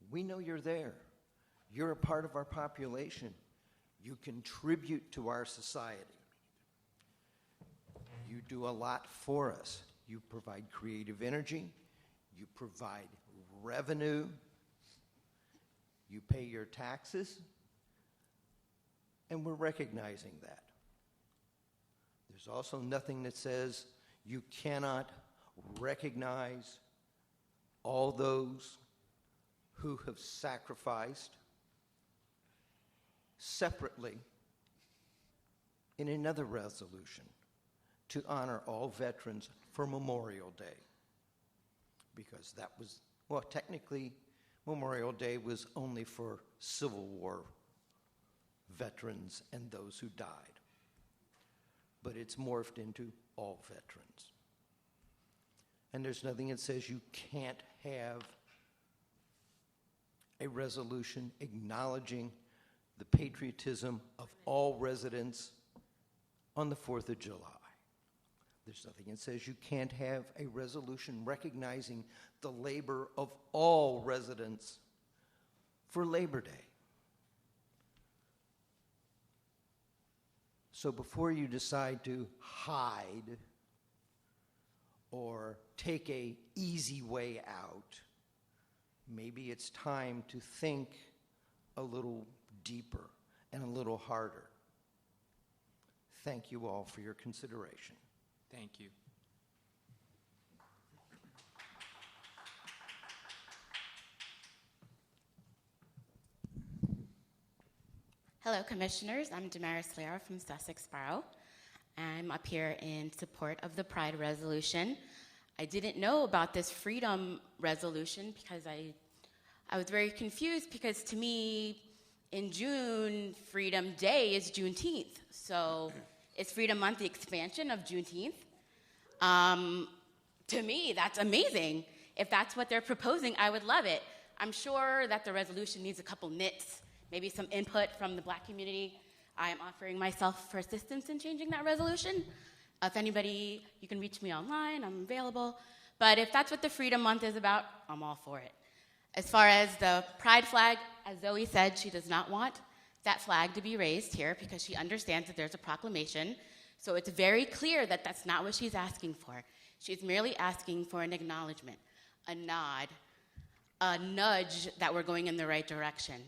we know you're there. You're a part of our population. You contribute to our society. You do a lot for us. You provide creative energy. You provide revenue. You pay your taxes. And we're recognizing that. There's also nothing that says you cannot recognize all those who have sacrificed separately in another resolution to honor all veterans for Memorial Day. Because that was, well, technically, Memorial Day was only for Civil War veterans and those who died. But it's morphed into all veterans. And there's nothing that says you can't have a resolution acknowledging the patriotism of all residents on the 4th of July. There's nothing that says you can't have a resolution recognizing the labor of all residents for Labor Day. So before you decide to hide or take an easy way out, maybe it's time to think a little deeper and a little harder. Thank you all for your consideration. Thank you. Hello, Commissioners. I'm Damaris Lera from Sussex Borough. I'm up here in support of the Pride Resolution. I didn't know about this Freedom Resolution because I was very confused because to me, in June, Freedom Day is Juneteenth. So is Freedom Month the expansion of Juneteenth? To me, that's amazing. If that's what they're proposing, I would love it. I'm sure that the resolution needs a couple nits, maybe some input from the Black community. I am offering myself for assistance in changing that resolution. If anybody, you can reach me online, I'm available. But if that's what the Freedom Month is about, I'm all for it. As far as the pride flag, as Zoe said, she does not want that flag to be raised here because she understands that there's a proclamation. So it's very clear that that's not what she's asking for. She's merely asking for an acknowledgement, a nod, a nudge that we're going in the right direction.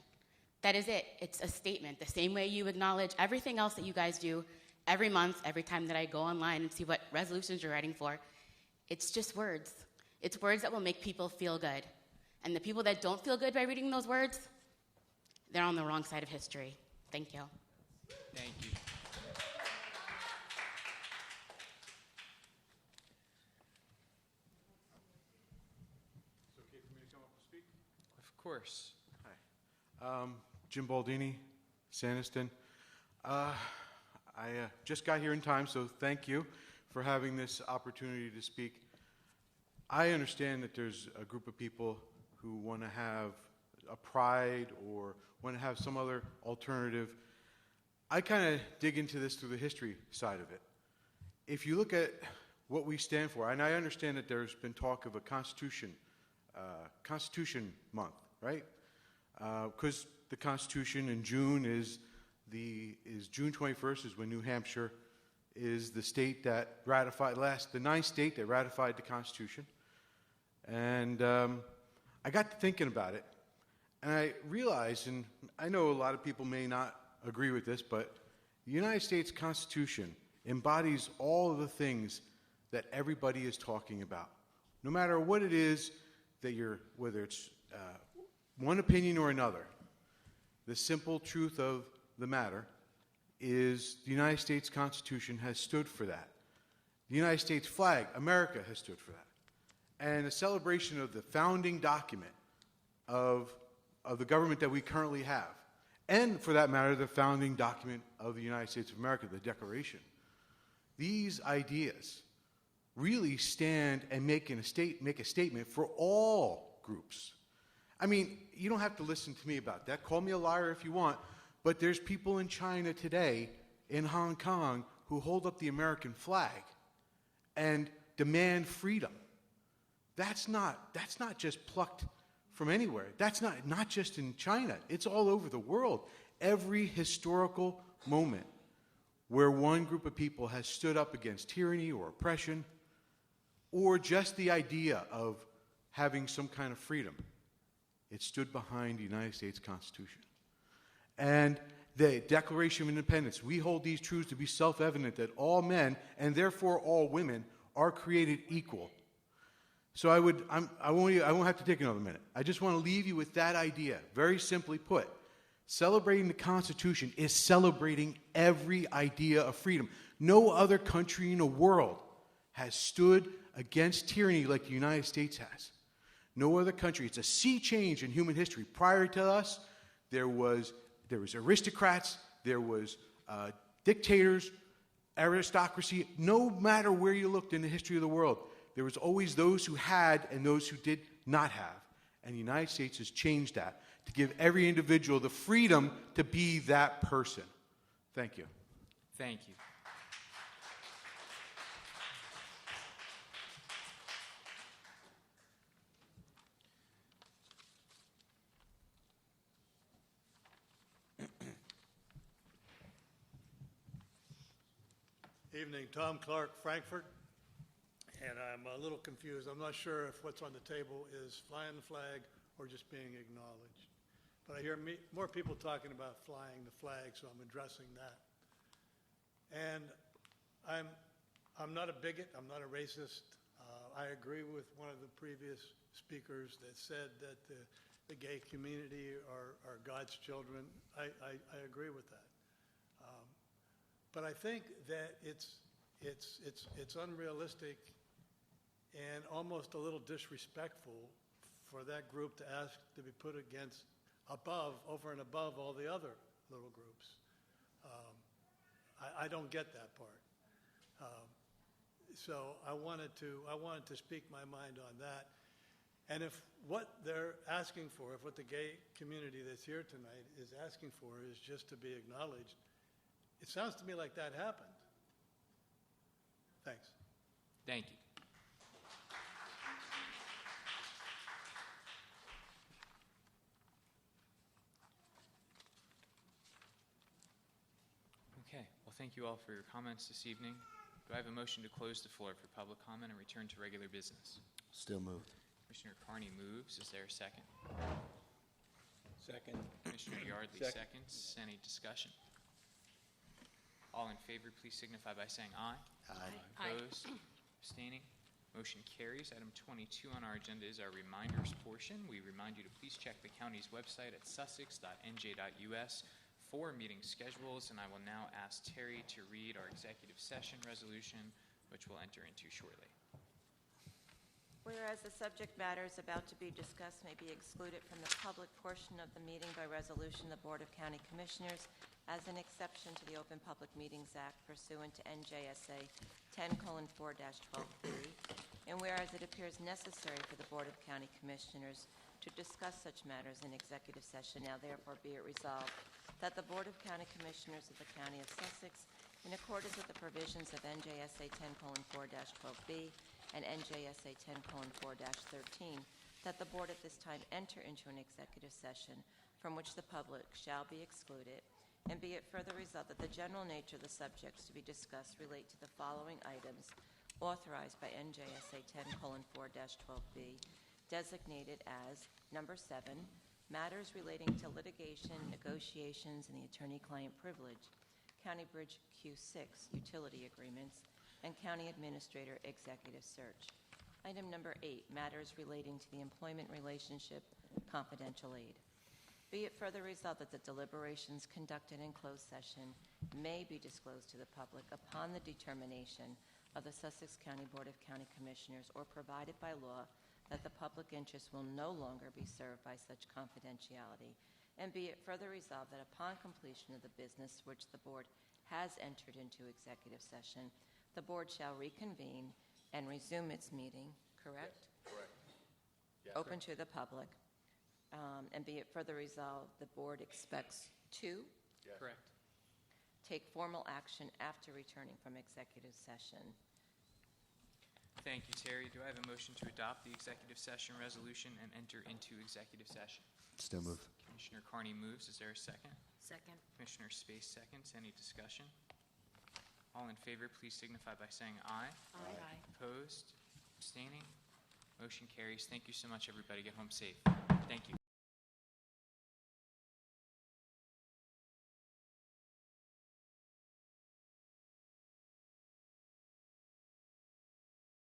That is it. It's a statement. The same way you acknowledge everything else that you guys do every month, every time that I go online and see what resolutions you're writing for. It's just words. It's words that will make people feel good. And the people that don't feel good by reading those words, they're on the wrong side of history. Thank you. Thank you. Of course. Hi. Jim Baldini, Saniston. I just got here in time, so thank you for having this opportunity to speak. I understand that there's a group of people who want to have a pride or want to have some other alternative. I kind of dig into this through the history side of it. If you look at what we stand for, and I understand that there's been talk of a Constitution Month, right? Because the Constitution in June is June 21st is when New Hampshire is the state that ratified the ninth state that ratified the Constitution. And I got to thinking about it, and I realized, and I know a lot of people may not agree with this, but the United States Constitution embodies all of the things that everybody is talking about. No matter what it is that whether it's one opinion or another, the simple truth of the matter is the United States Constitution has stood for that. The United States flag, America, has stood for that. And a celebration of the founding document of the government that we currently have, and for that matter, the founding document of the United States of America, the Declaration. These ideas really stand and make a statement for all groups. I mean, you don't have to listen to me about that. Call me a liar if you want, but there's people in China today, in Hong Kong, who hold up the American flag and demand freedom. That's not just plucked from anywhere. That's not just in China. It's all over the world. Every historical moment where one group of people has stood up against tyranny or oppression, or just the idea of having some kind of freedom, it stood behind the United States Constitution. And the Declaration of Independence, we hold these truths to be self-evident that all men, and therefore all women, are created equal. So I won't have to take another minute. I just want to leave you with that idea, very simply put. Celebrating the Constitution is celebrating every idea of freedom. No other country in the world has stood against tyranny like the United States has. No other country. It's a sea change in human history. Prior to us, there was aristocrats, there was dictators, aristocracy. No matter where you looked in the history of the world, there was always those who had and those who did not have. And the United States has changed that to give every individual the freedom to be that person. Thank you. Thank you. Evening, Tom Clark, Frankfurt. And I'm a little confused. I'm not sure if what's on the table is flying the flag or just being acknowledged. But I hear more people talking about flying the flag, so I'm addressing that. And I'm not a bigot. I'm not a racist. I agree with one of the previous speakers that said that the gay community are God's children. I agree with that. But I think that it's unrealistic and almost a little disrespectful for that group to ask to be put against over and above all the other little groups. I don't get that part. So I wanted to speak my mind on that. And if what they're asking for, if what the gay community that's here tonight is asking for is just to be acknowledged, it sounds to me like that happened. Thanks. Thank you. Okay, well, thank you all for your comments this evening. Do I have a motion to close the floor for public comment and return to regular business? Still moved. Commissioner Carney moves. Is there a second? Second. Commissioner Yardley seconds. Any discussion? All in favor, please signify by saying aye. Aye. Opposed? Abstaining? Motion carries. Item 22 on our agenda is our reminders portion. We remind you to please check the county's website at sussex.nj.us for meeting schedules, and I will now ask Terry to read our executive session resolution, which we'll enter into shortly. Whereas the subject matters about to be discussed may be excluded from the public portion of the meeting by resolution of the Board of County Commissioners as an exception to the Open Public Meetings Act pursuant to NJSA 10:4-12B, and whereas it appears necessary for the Board of County Commissioners to discuss such matters in executive session, now therefore be it resolved that the Board of County Commissioners of the County of Sussex, in accordance with the provisions of NJSA 10:4-12B and NJSA 10:4-13, that the Board at this time enter into an executive session from which the public shall be excluded, and be it further resolved that the general nature of the subjects to be discussed relate to the following items authorized by NJSA 10:4-12B, designated as number 7, matters relating to litigation, negotiations, and the attorney-client privilege, County Bridge Q6 utility agreements, and County Administrator Executive Search. Item number 8, matters relating to the employment relationship, confidential aid. Be it further resolved that the deliberations conducted in closed session may be disclosed to the public upon the determination of the Sussex County Board of County Commissioners or provided by law that the public interest will no longer be served by such confidentiality. And be it further resolved that upon completion of the business which the Board has entered into executive session, the Board shall reconvene and resume its meeting, correct? Yes, correct. Yes. Open to the public. And be it further resolved, the Board expects to Yes. Correct. take formal action after returning from executive session. Thank you, Terry. Do I have a motion to adopt the executive session resolution and enter into executive session? Still moved. Commissioner Carney moves. Is there a second? Second. Commissioner Space seconds. Any discussion? All in favor, please signify by saying aye. Aye. Opposed? Abstaining? Motion carries. Thank you so much, everybody. Get home safe. Thank you.